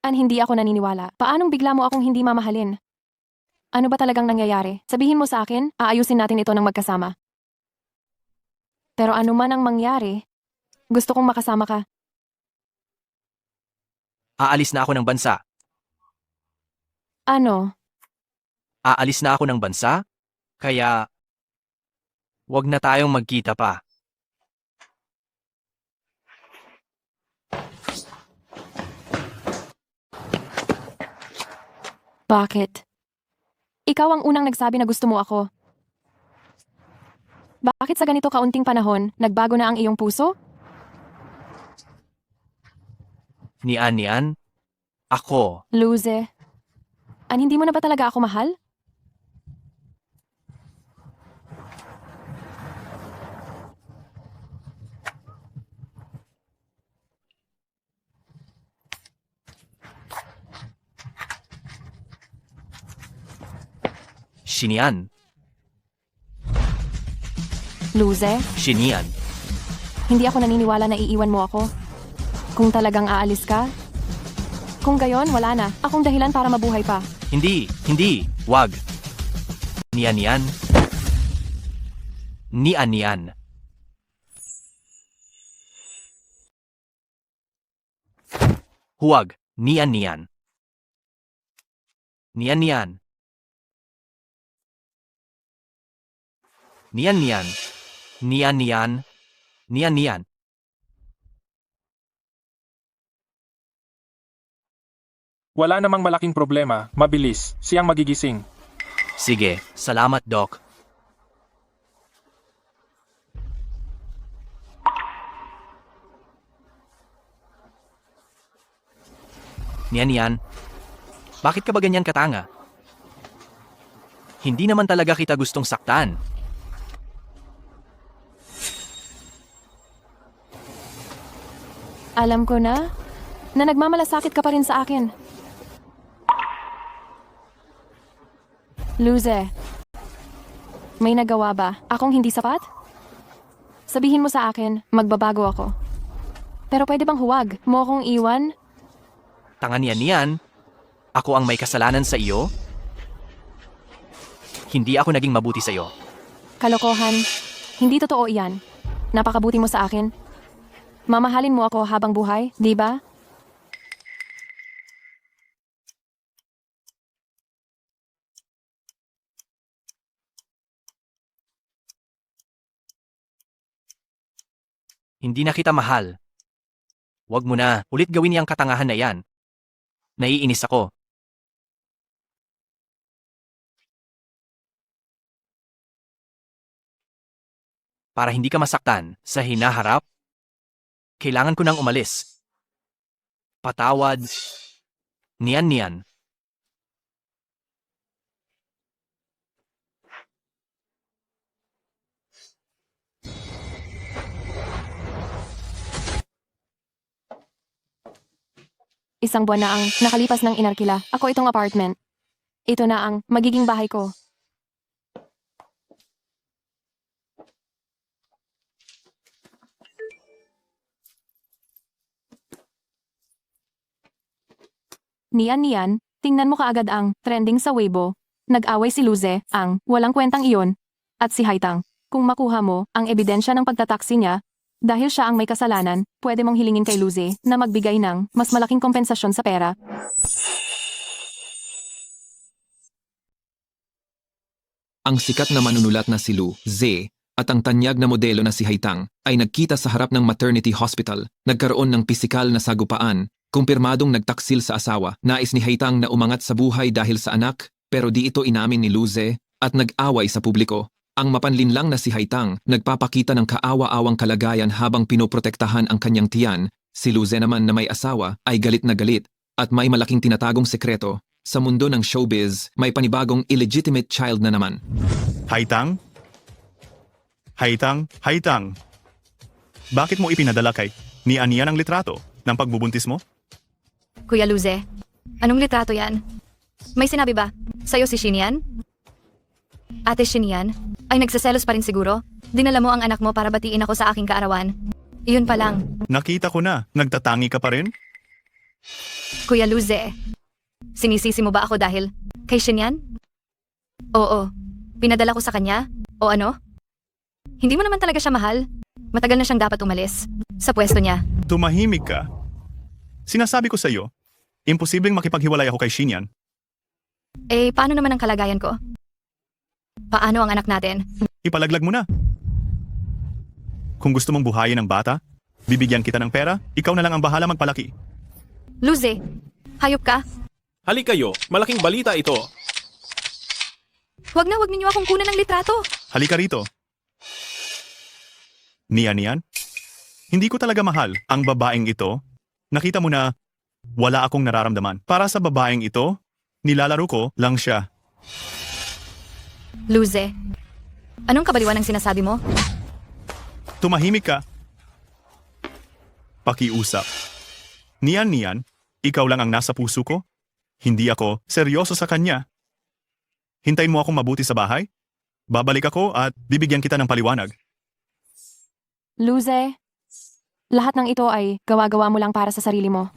Hindi ako naniniwala. Paanong bigla mo akong hindi mamahalin? Ano ba talagang nangyayari? Sabihin mo sa akin, aayusin natin ito ng magkasama. Pero ano man ang mangyari, gusto kong makasama ka. Aalis na ako ng bansa. Ano? Aalis na ako ng bansa? Kaya, wag na tayong magkita pa. Bakit? Ikaw ang unang nagsabi na gusto mo ako. Bakit sa ganito kaunting panahon, nagbago na ang iyong puso? Nian, ako. Luze, hindi mo na ba talaga ako mahal? Shinian. Luze, Shinian. hindi ako naniniwala na iiwan mo ako. Kung talagang aalis ka, kung gayon, wala na. Akong dahilan para mabuhay pa. Hindi. Wag. Nian. Nian. Huwag. Nian. Nian. Wala namang malaking problema, mabilis, siyang magigising. Sige, salamat, Doc. Nian. Bakit ka ba ganyan katanga? Hindi naman talaga kita gustong saktan. Alam ko na nagmamalasakit ka pa rin sa akin. Luze, may nagawa ba? Akong hindi sapat? Sabihin mo sa akin, magbabago ako. Pero pwede bang huwag mo akong iwan? Tanga niyan. Ako ang may kasalanan sa iyo? Hindi ako naging mabuti sa iyo. Kalokohan. Hindi totoo iyan. Napakabuti mo sa akin. Mamahalin mo ako habang buhay, di ba? Hindi na kita mahal. Huwag mo na ulit gawin niyang katangahan na yan. Naiinis ako. Para hindi ka masaktan sa hinaharap, kailangan ko nang umalis. Patawad. Nian. Isang buwan na ang nakalipas ng inarkila. Ako itong apartment. Ito na ang magiging bahay ko. Nian, tingnan mo kaagad ang trending sa Weibo. Nag-away si Luze, ang walang kwentang iyon, at si Haitang. Kung makuha mo ang ebidensya ng pagtataksi niya, dahil siya ang may kasalanan, pwede mong hilingin kay Luze na magbigay ng mas malaking kompensasyon sa pera. Ang sikat na manunulat na si Lu Ze at ang tanyag na modelo na si Haitang ay nagkita sa harap ng maternity hospital, nagkaroon ng pisikal na sagupaan, kumpirmadong nagtaksil sa asawa. Nais ni Haitang na umangat sa buhay dahil sa anak, pero di ito inamin ni Lu Ze at nag-away sa publiko. Ang mapanlinlang na si Haitang nagpapakita ng kaawa-awang kalagayan habang pinoprotektahan ang kanyang tiyan. Si Lu Ze naman na may asawa ay galit na galit at may malaking tinatagong sekreto. Sa mundo ng showbiz, may panibagong illegitimate child na naman. Haitang? Bakit mo ipinadala kay Nian ang litrato ng pagbubuntis mo? Kuya Luze, anong litrato yan? May sinabi ba sa'yo si Shinian? Ate Shinian, ay nagsaselos pa rin siguro? Dinala mo ang anak mo para batiin ako sa aking kaarawan. Iyon pa lang. Nakita ko na, nagtatangi ka pa rin? Kuya Luze, sinisisi mo ba ako dahil kay Shinian? Oo, pinadala ko sa kanya? O ano? Hindi mo naman talaga siya mahal. Matagal na siyang dapat umalis sa pwesto niya. Tumahimik ka. Sinasabi ko sa iyo, imposibleng makipaghiwalay ako kay Shinian. Eh, paano naman ang kalagayan ko? Paano ang anak natin? Ipalaglag mo na. Kung gusto mong buhayin ang bata, bibigyan kita ng pera, ikaw na lang ang bahala magpalaki. Luze, hayop ka? Halika kayo, malaking balita ito. Huwag ninyo akong kunan ng litrato. Halika rito. Nian, hindi ko talaga mahal ang babaeng ito. Nakita mo na wala akong nararamdaman. Para sa babaeng ito, nilalaro ko lang siya. Luze, anong kabaliwan ang sinasabi mo? Tumahimik ka. Pakiusap. Nian, ikaw lang ang nasa puso ko. Hindi ako seryoso sa kanya. Hintayin mo akong mabuti sa bahay? Babalik ako at bibigyan kita ng paliwanag. Luze, lahat ng ito ay gawa-gawa mo lang para sa sarili mo.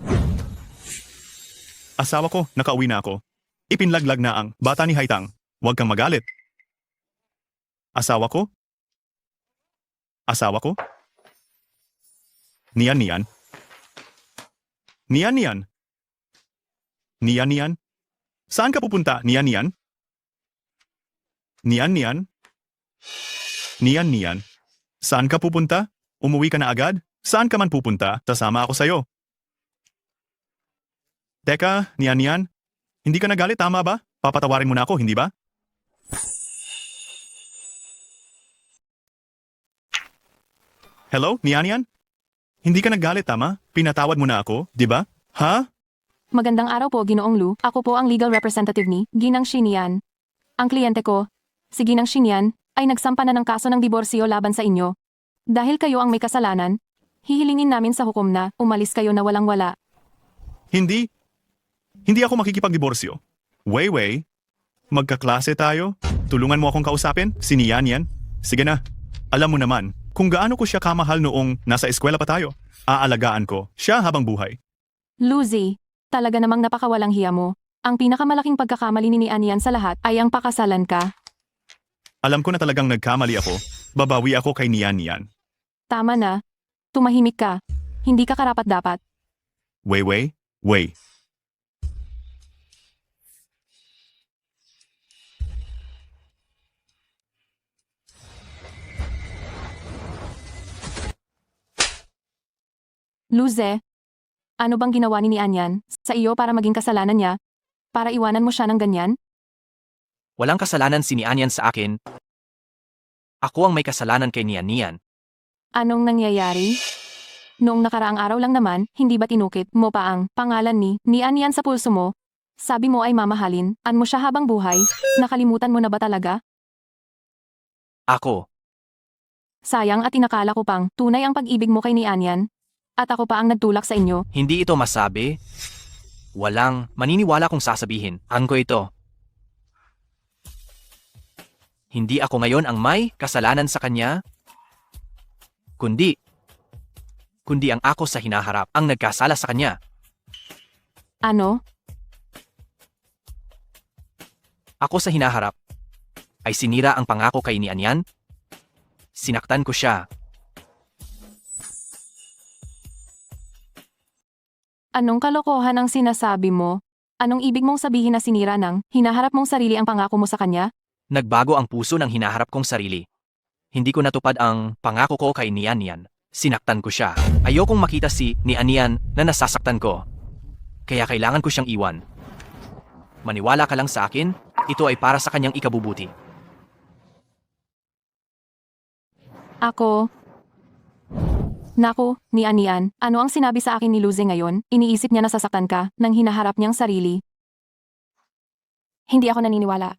Asawa ko, nakauwi na ako. Ipinlaglag na ang bata ni Haitang. Huwag kang magalit. Asawa ko? Asawa ko? Niyan. Niyan. Saan ka pupunta? Niyan. Niyan. Saan ka pupunta? Umuwi ka na agad? Saan ka man pupunta? Tasama ako sa'yo. Teka, Niyan. Hindi ka nagalit, tama ba? Papatawarin mo na ako, hindi ba? Hello, Niyan? Hindi ka nagalit, tama? Pinatawad mo na ako, di ba? Ha? Magandang araw po, Ginoong Lu. Ako po ang legal representative ni Ginang Shinian. Ang kliyente ko, si Ginang Shinian, ay nagsampa na ng kaso ng diborsyo laban sa inyo. Dahil kayo ang may kasalanan, hihilingin namin sa hukom na umalis kayo na walang-wala. Hindi ako makikipagdiborsyo. Wei. Magkaklase tayo? Tulungan mo akong kausapin? Si Niyan yan? Sige na. Alam mo naman, kung gaano ko siya kamahal noong nasa eskwela pa tayo. Aalagaan ko siya habang buhay. Luzi, talaga namang napakawalang hiya mo. Ang pinakamalaking pagkakamali ni Nian sa lahat ay ang pakasalan ka. Alam ko na talagang nagkamali ako. Babawi ako kay Niyan. Tama na. Tumahimik ka. Hindi ka karapat-dapat. Wei. Luze, ano bang ginawa ni Nian sa iyo para maging kasalanan niya? Para iwanan mo siya ng ganyan? Walang kasalanan si Nian sa akin. Ako ang may kasalanan kay Nian. Anong nangyayari? Noong nakaraang araw lang naman, hindi ba tinukit mo pa ang pangalan ni Nian sa pulso mo? Sabi mo ay mamahalin, mo siya habang buhay, nakalimutan mo na ba talaga? Ako, Sayang at inakala ko pang tunay ang pag-ibig mo kay Nian. At ako pa ang nagtulak sa inyo. hindi ito masabi. Walang maniniwala kung sasabihin. Ang ko ito. Hindi ako ngayon ang may kasalanan sa kanya, kundi ang ako sa hinaharap ang nagkasala sa kanya. Ano? Ako sa hinaharap ay sinira ang pangako kay Nian. Sinaktan ko siya. Anong kalokohan ang sinasabi mo? Anong ibig mong sabihin na sinira ng hinaharap mong sarili ang pangako mo sa kanya? Nagbago ang puso ng hinaharap kong sarili. Hindi ko natupad ang pangako ko kay Nian. Sinaktan ko siya. Ayokong makita si Nian na nasasaktan ko. Kaya kailangan ko siyang iwan. Maniwala ka lang sa akin, ito ay para sa kanyang ikabubuti. Ako. Naku, Nian, ano ang sinabi sa akin ni Luze ngayon? Iniisip niya na sasaktan ka nang hinaharap niyang sarili. Hindi ako naniniwala.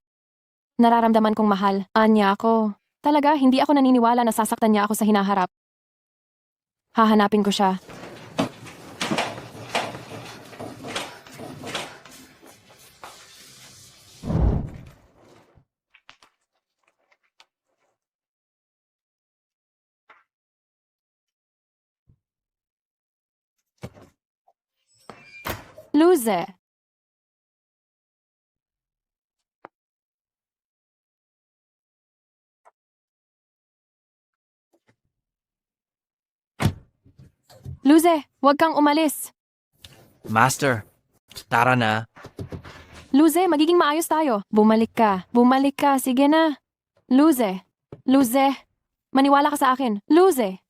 Nararamdaman kong mahal. Anya ako. Talaga, hindi ako naniniwala na sasaktan niya ako sa hinaharap. Hahanapin ko siya. Luze. Luze, huwag kang umalis. Master, tara na. Luze, magiging maayos tayo. Bumalik ka, sige na. Luze, maniwala ka sa akin. Luze.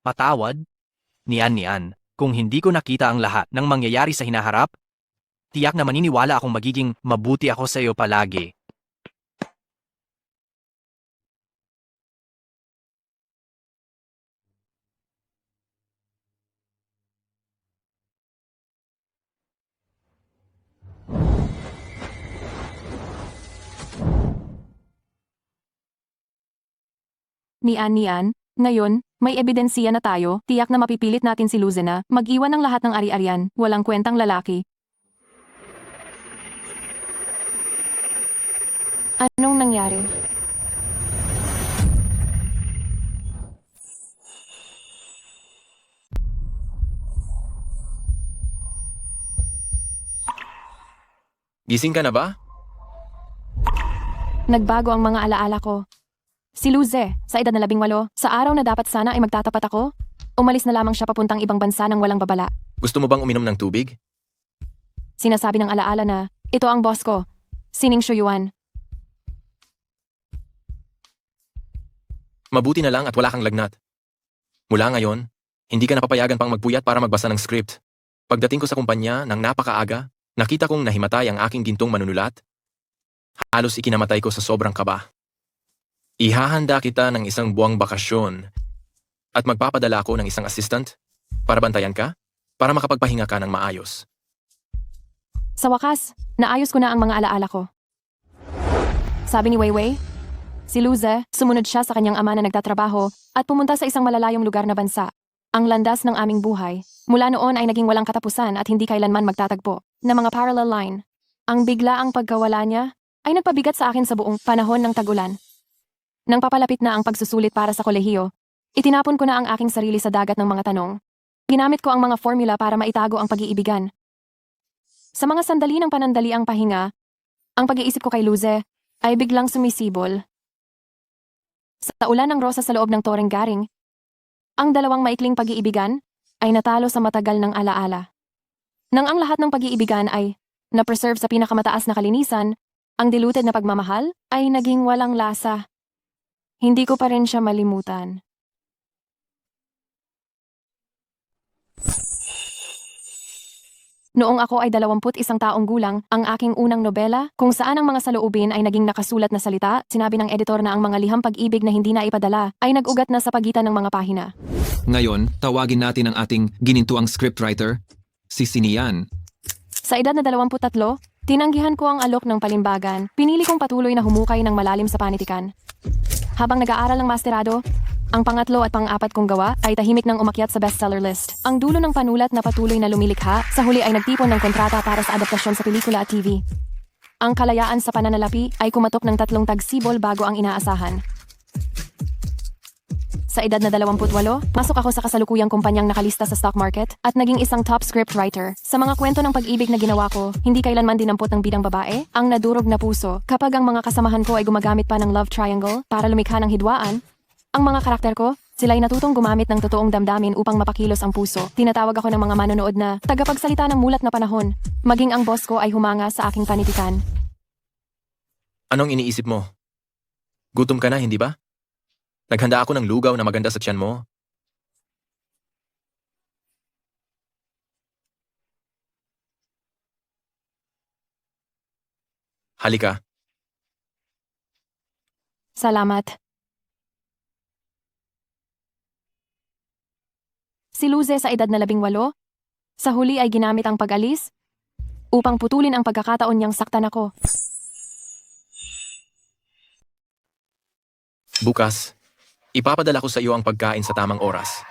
Patawad? Nian. Kung hindi ko nakita ang lahat ng mangyayari sa hinaharap, tiyak na maniniwala akong magiging mabuti ako sa iyo palagi. Nian, ngayon, may ebidensiya na tayo, tiyak na mapipilit natin si Luze na mag-iwan ng lahat ng ari-arian, walang kwentang lalaki. Anong nangyari? Gising ka na ba? Nagbago ang mga alaala ko. Si Luze, sa edad na 18, sa araw na dapat sana ay magtatapat ako, umalis na lamang siya papuntang ibang bansa nang walang babala. Gusto mo bang uminom ng tubig? Sinasabi ng alaala na, ito ang boss ko, Sining Shuyuan. Mabuti na lang at wala kang lagnat. Mula ngayon, hindi ka napapayagan pang magpuyat para magbasa ng script. Pagdating ko sa kumpanya ng napakaaga, nakita kong nahimatay ang aking gintong manunulat. Halos ikinamatay ko sa sobrang kaba. Ihahanda kita ng isang buwang bakasyon at magpapadala ako ng isang assistant para bantayan ka, para makapagpahinga ka ng maayos. Sa wakas, naayos ko na ang mga alaala ko. Sabi ni Weiwei, si Luze, sumunod siya sa kanyang ama na nagtatrabaho at pumunta sa isang malalayong lugar na bansa. Ang landas ng aming buhay, mula noon ay naging walang katapusan at hindi kailanman magtatagpo na mga parallel line. Ang biglaang pagkawala niya ay nagpabigat sa akin sa buong panahon ng tag-ulan. Nang papalapit na ang pagsusulit para sa kolehiyo, itinapon ko na ang aking sarili sa dagat ng mga tanong. Ginamit ko ang mga formula para maitago ang pag-iibigan. Sa mga sandali ng panandaliang pahinga, ang pag-iisip ko kay Luze ay biglang sumisibol. Sa ulan ng rosa sa loob ng Toreng Garing, ang dalawang maikling pag-iibigan ay natalo sa matagal ng alaala. Nang ang lahat ng pag-iibigan ay na-preserve sa pinakamataas na kalinisan, ang diluted na pagmamahal ay naging walang lasa. Hindi ko pa rin siya malimutan. Noong ako ay 21 taong gulang, ang aking unang nobela, kung saan ang mga saloobin ay naging nakasulat na salita, sinabi ng editor na ang mga liham pag-ibig na hindi na ipadala ay nag-ugat na sa pagitan ng mga pahina. Ngayon, tawagin natin ang ating ginintuang scriptwriter, si Sinian. Sa edad na 23, tinanggihan ko ang alok ng palimbagan, pinili kong patuloy na humukay ng malalim sa panitikan. Habang nag-aaral ng masterado, ang pangatlo at pang-apat kong gawa ay tahimik nang umakyat sa bestseller list. Ang dulo ng panulat na patuloy na lumilikha, sa huli ay nagtipon ng kontrata para sa adaptasyon sa pelikula at TV. Ang kalayaan sa pananalapi ay kumatok ng 3 tagsibol bago ang inaasahan. Sa edad na 28, pasok ako sa kasalukuyang kumpanyang nakalista sa stock market at naging isang top script writer. Sa mga kwento ng pag-ibig na ginawa ko, hindi kailanman dinampot ng bidang babae ang nadurog na puso. Kapag ang mga kasamahan ko ay gumagamit pa ng love triangle para lumikha ng hidwaan, ang mga karakter ko, sila ay natutong gumamit ng totoong damdamin upang mapakilos ang puso. Tinatawag ako ng mga manonood na tagapagsalita ng mulat na panahon. Maging ang boss ko ay humanga sa aking panitikan. Anong iniisip mo? Gutom ka na, hindi ba? Naghanda ako ng lugaw na maganda sa tiyan mo. Halika. Salamat. Si Luze sa edad na 18, sa huli ay ginamit ang pag-alis upang putulin ang pagkakataon niyang saktan ako. Bukas, ipapadala ko sa iyo ang pagkain sa tamang oras.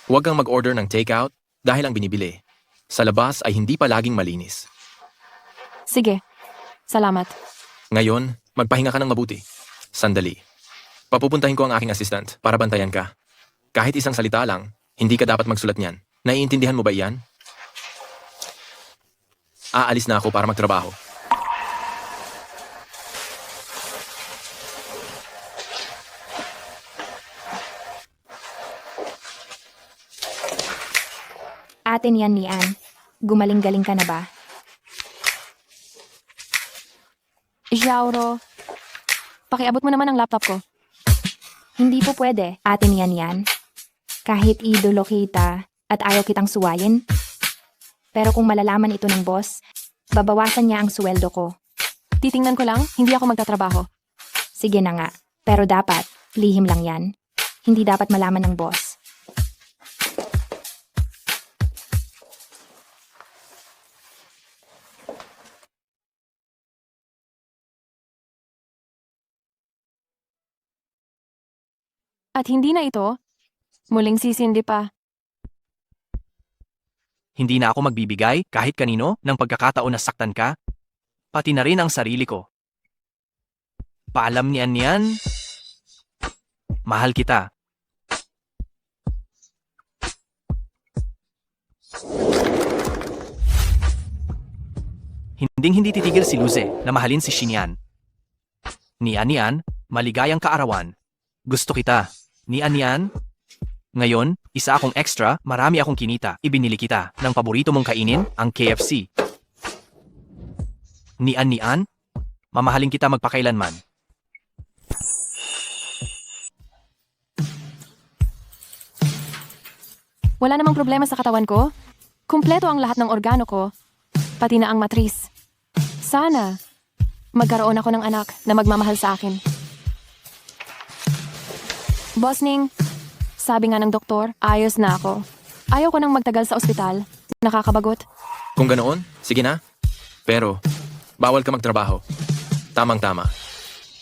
Huwag kang mag-order ng takeout dahil ang binibili sa labas ay hindi palaging malinis. Sige, salamat. Ngayon, magpahinga ka ng mabuti. Sandali. Papupuntahin ko ang aking assistant para bantayan ka. Kahit isang salita lang, hindi ka dapat magsulat niyan. Naiintindihan mo ba iyan? Aalis na ako para magtrabaho. Atin yan, Nian. Gumaling-galing ka na ba? Xiaoro, pakiabot mo naman ang laptop ko. Hindi po pwede. Atin yan. Kahit idolo kita at ayaw kitang suwayin. Pero kung malalaman ito ng boss, babawasan niya ang sweldo ko. Titingnan ko lang, hindi ako magtatrabaho. Sige na nga. Pero dapat, lihim lang yan. Hindi dapat malaman ng boss. At hindi na ito, muling sisindi pa. Hindi na ako magbibigay kahit kanino ng pagkakataon na saktan ka, pati na rin ang sarili ko. Paalam ni Anyan. Mahal kita. Hinding-hindi titigil si Luze na mahalin si Xinyan. Ni Anyan, maligayang kaarawan. Gusto kita. Ni Anyan, ngayon, isa akong extra, marami akong kinita. Ibinili kita ng paborito mong kainin, ang KFC. Ni Anyan, mamahalin kita magpakailanman. Wala namang problema sa katawan ko. Kumpleto ang lahat ng organo ko, pati na ang matris. Sana, magkaroon ako ng anak na magmamahal sa akin. Boss Ning, sabi nga ng doktor, ayos na ako. Ayaw ko nang magtagal sa ospital. Nakakabagot. Kung ganoon, sige na. Pero, bawal ka magtrabaho. Tamang-tama.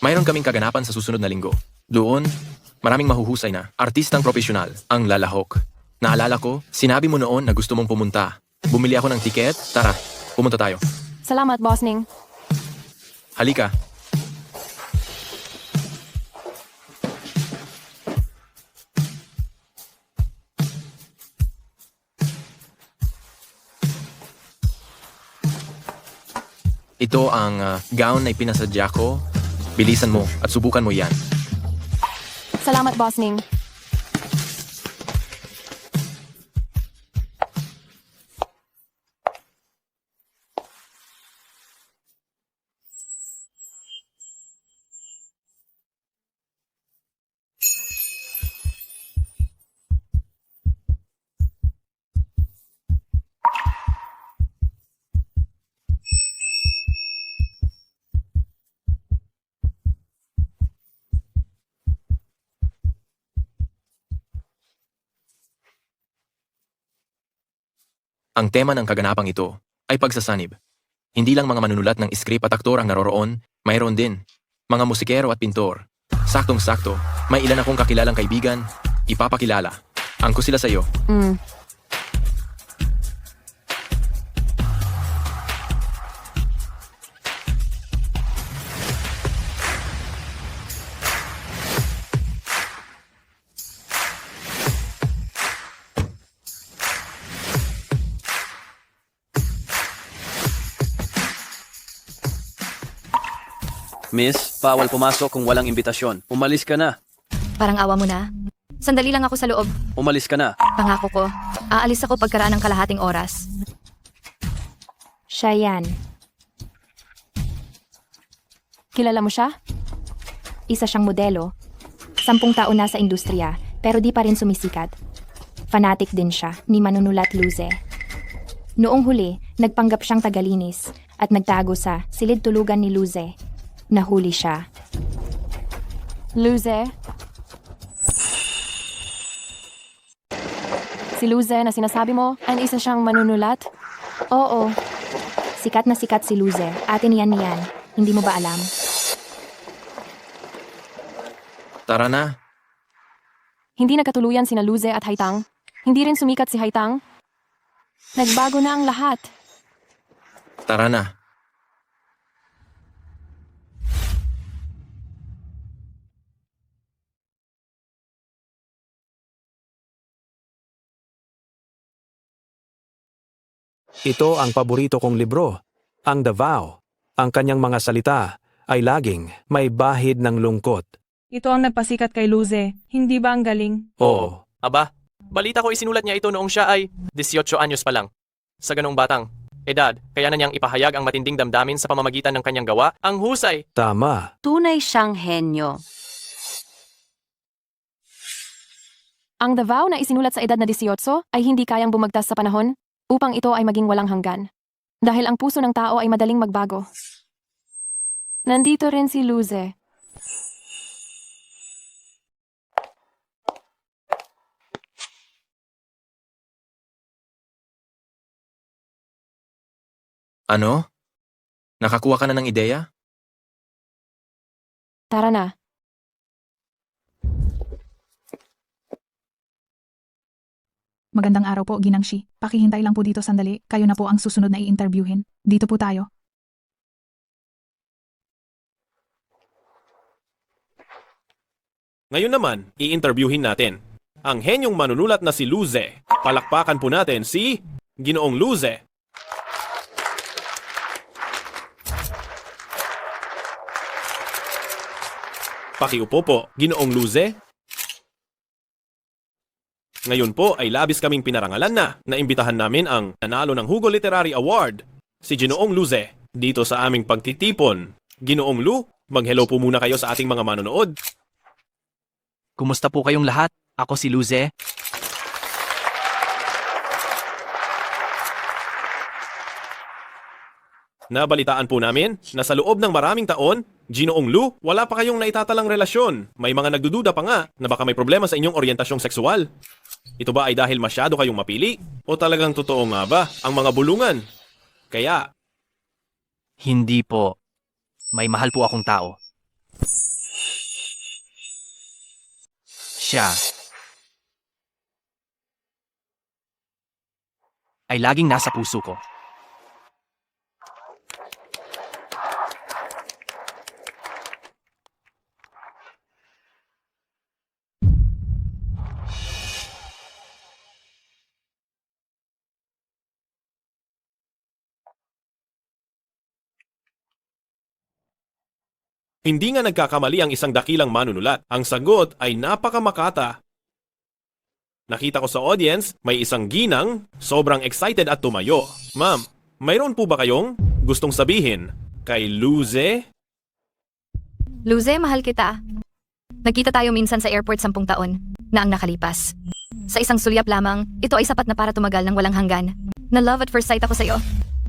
Mayroon kaming kaganapan sa susunod na linggo. Doon, maraming mahuhusay na artistang profesional ang lalahok. Naalala ko, sinabi mo noon na gusto mong pumunta. Bumili ako ng tiket. Tara, pumunta tayo. Salamat, Boss Ning. Halika. Ito ang gown na ipinasadya ko. Bilisan mo at subukan mo yan. Salamat, Boss Ning. Ang tema ng kaganapang ito ay pagsasanib. Hindi lang mga manunulat ng script at aktor ang naroroon, mayroon din mga musikero at pintor. Saktong-sakto, may ilan akong kakilalang kaibigan, ipapakilala. Angko sila sa iyo. Miss, bawal pumasok kung walang imbitasyon. Umalis ka na. Parang awa mo na. Sandali lang ako sa loob. Umalis ka na. Pangako ko, aalis ako pagkaraan ng kalahating oras. Siya yan. Kilala mo siya? Isa siyang modelo. 10 taon na sa industriya, pero di pa rin sumisikat. Fanatic din siya ni manunulat Luze. Noong huli, nagpanggap siyang tagalinis at nagtago sa silid tulugan ni Luze. Nahuli siya. Luze? Si Luze na sinasabi mo, ang isa siyang manunulat? Oo. Sikat na sikat si Luze. Atin yan. Hindi mo ba alam? Tara na. Hindi nagkatuluyan sina Luze at Haitang. Hindi rin sumikat si Haitang. Nagbago na ang lahat. Tara na. Ito ang paborito kong libro, ang The Vow. Ang kanyang mga salita ay laging may bahid ng lungkot. Ito ang nagpasikat kay Luze. Hindi ba ang galing? Oo. Aba, balita ko isinulat niya ito noong siya ay 18 anyos pa lang. Sa ganong batang edad, kaya na niyang ipahayag ang matinding damdamin sa pamamagitan ng kanyang gawa, ang husay. Tama. Tunay siyang henyo. Ang The Vow na isinulat sa edad na 18 ay hindi kayang bumagtas sa panahon upang ito ay maging walang hanggan. Dahil ang puso ng tao ay madaling magbago. Nandito rin si Luze. Ano? Nakakuha ka na ng ideya? Tara na. Magandang araw po, Ginang Shi. Pakihintay lang po dito sandali. Kayo na po ang susunod na i-interviewin. Dito po tayo. Ngayon naman, i-interviewin natin ang henyong manunulat na si Luze. Palakpakan po natin si Ginoong Luze. Pakiupo po, Ginoong Luze. Ngayon po ay labis kaming pinarangalan na naimbitahan namin ang nanalo ng Hugo Literary Award, si Ginoong Luze, dito sa aming pagtitipon. Ginoong Lu, mag-hello po muna kayo sa ating mga manonood. Kumusta po kayong lahat? Ako si Luze. Nabalitaan po namin na sa loob ng maraming taon, Ginoong Lu, wala pa kayong naitatalang relasyon. May mga nagdududa pa nga na baka may problema sa inyong oryentasyong sexual. Ito ba ay dahil masyado kayong mapili? O talagang totoo nga ba ang mga bulungan? Kaya, Hindi po. May mahal po akong tao. Siya ay laging nasa puso ko. hindi nga nagkakamali ang isang dakilang manunulat. Ang sagot ay napakamakata. Nakita ko sa audience, may isang ginang, sobrang excited at tumayo. Ma'am, mayroon po ba kayong gustong sabihin kay Luze? Luze, mahal kita. Nagkita tayo minsan sa airport 10 taon na ang nakalipas. Sa isang sulyap lamang, ito ay sapat na para tumagal ng walang hanggan. Na love at first sight ako sa'yo.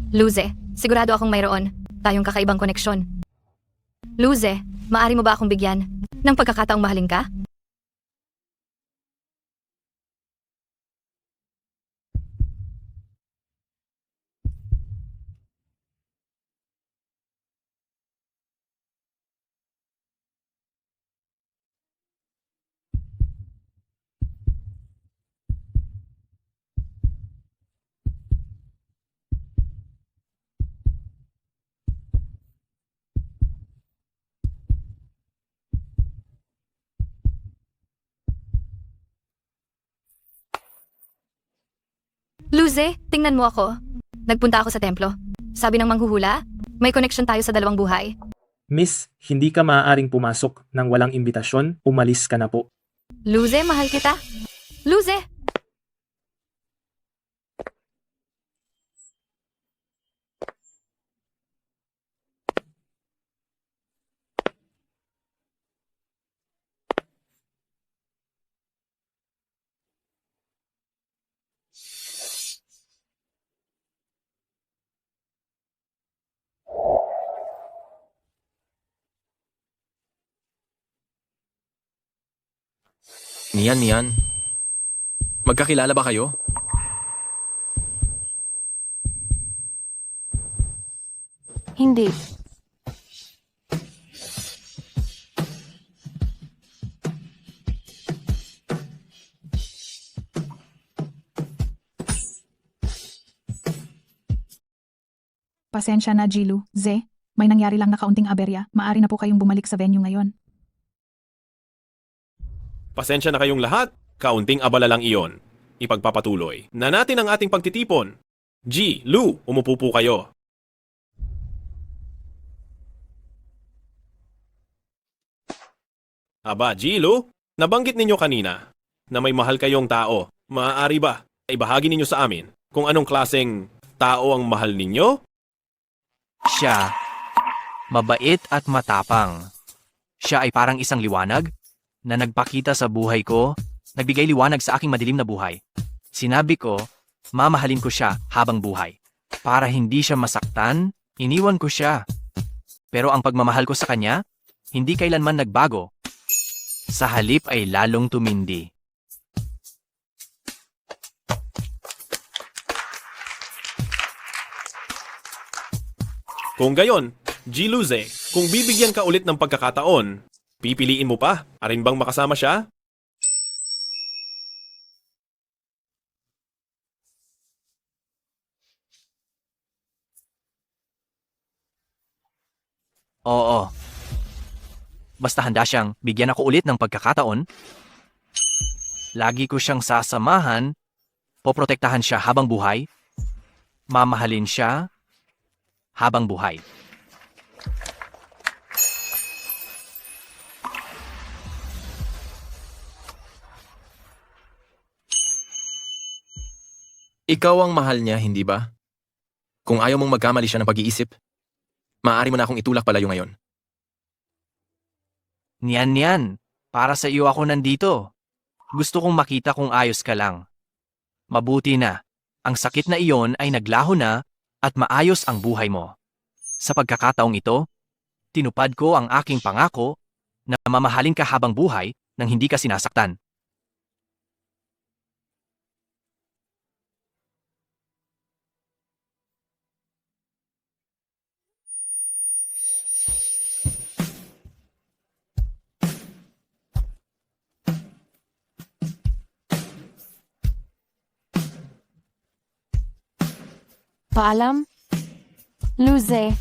Luze, sigurado akong mayroon tayong kakaibang koneksyon. Luze, maari mo ba akong bigyan ng pagkakataong mahalin ka? Luze, tingnan mo ako. Nagpunta ako sa templo. Sabi ng manghuhula, may connection tayo sa dalawang buhay. Miss, hindi ka maaaring pumasok ng walang imbitasyon. Umalis ka na po. Luze, mahal kita. Luze! Niyan. Magkakilala ba kayo? Hindi. Pasensya na, Jilu. Ze, may nangyari lang na kaunting aberya. Maari na po kayong bumalik sa venue ngayon. Pasensya na kayong lahat, kaunting abala lang iyon. Ipagpapatuloy na natin ang ating pagtitipon. G, Lu, umupo po kayo. Aba, G, Lu, nabanggit ninyo kanina na may mahal kayong tao. Maaari ba ibahagi ninyo sa amin kung anong klaseng tao ang mahal ninyo? Siya, mabait at matapang. Siya ay parang isang liwanag na nagpakita sa buhay ko, nagbigay liwanag sa aking madilim na buhay. Sinabi ko, mamahalin ko siya habang buhay. Para hindi siya masaktan, iniwan ko siya. Pero ang pagmamahal ko sa kanya, hindi kailanman nagbago. Sa halip ay lalong tumindi. Kung gayon, G. Luze, kung bibigyan ka ulit ng pagkakataon, pipiliin mo pa? Arin bang makasama siya? Oo. Basta handa siyang bigyan ako ulit ng pagkakataon. Lagi ko siyang sasamahan, poprotektahan siya habang buhay, mamahalin siya habang buhay. Ikaw ang mahal niya, hindi ba? Kung ayaw mong magkamali siya ng pag-iisip, maaari mo na akong itulak palayo ngayon. Niyan, para sa iyo ako nandito. Gusto kong makita kung ayos ka lang. Mabuti na, ang sakit na iyon ay naglaho na at maayos ang buhay mo. Sa pagkakataong ito, tinupad ko ang aking pangako na mamahalin ka habang buhay nang hindi ka sinasaktan. Paalam? Luze,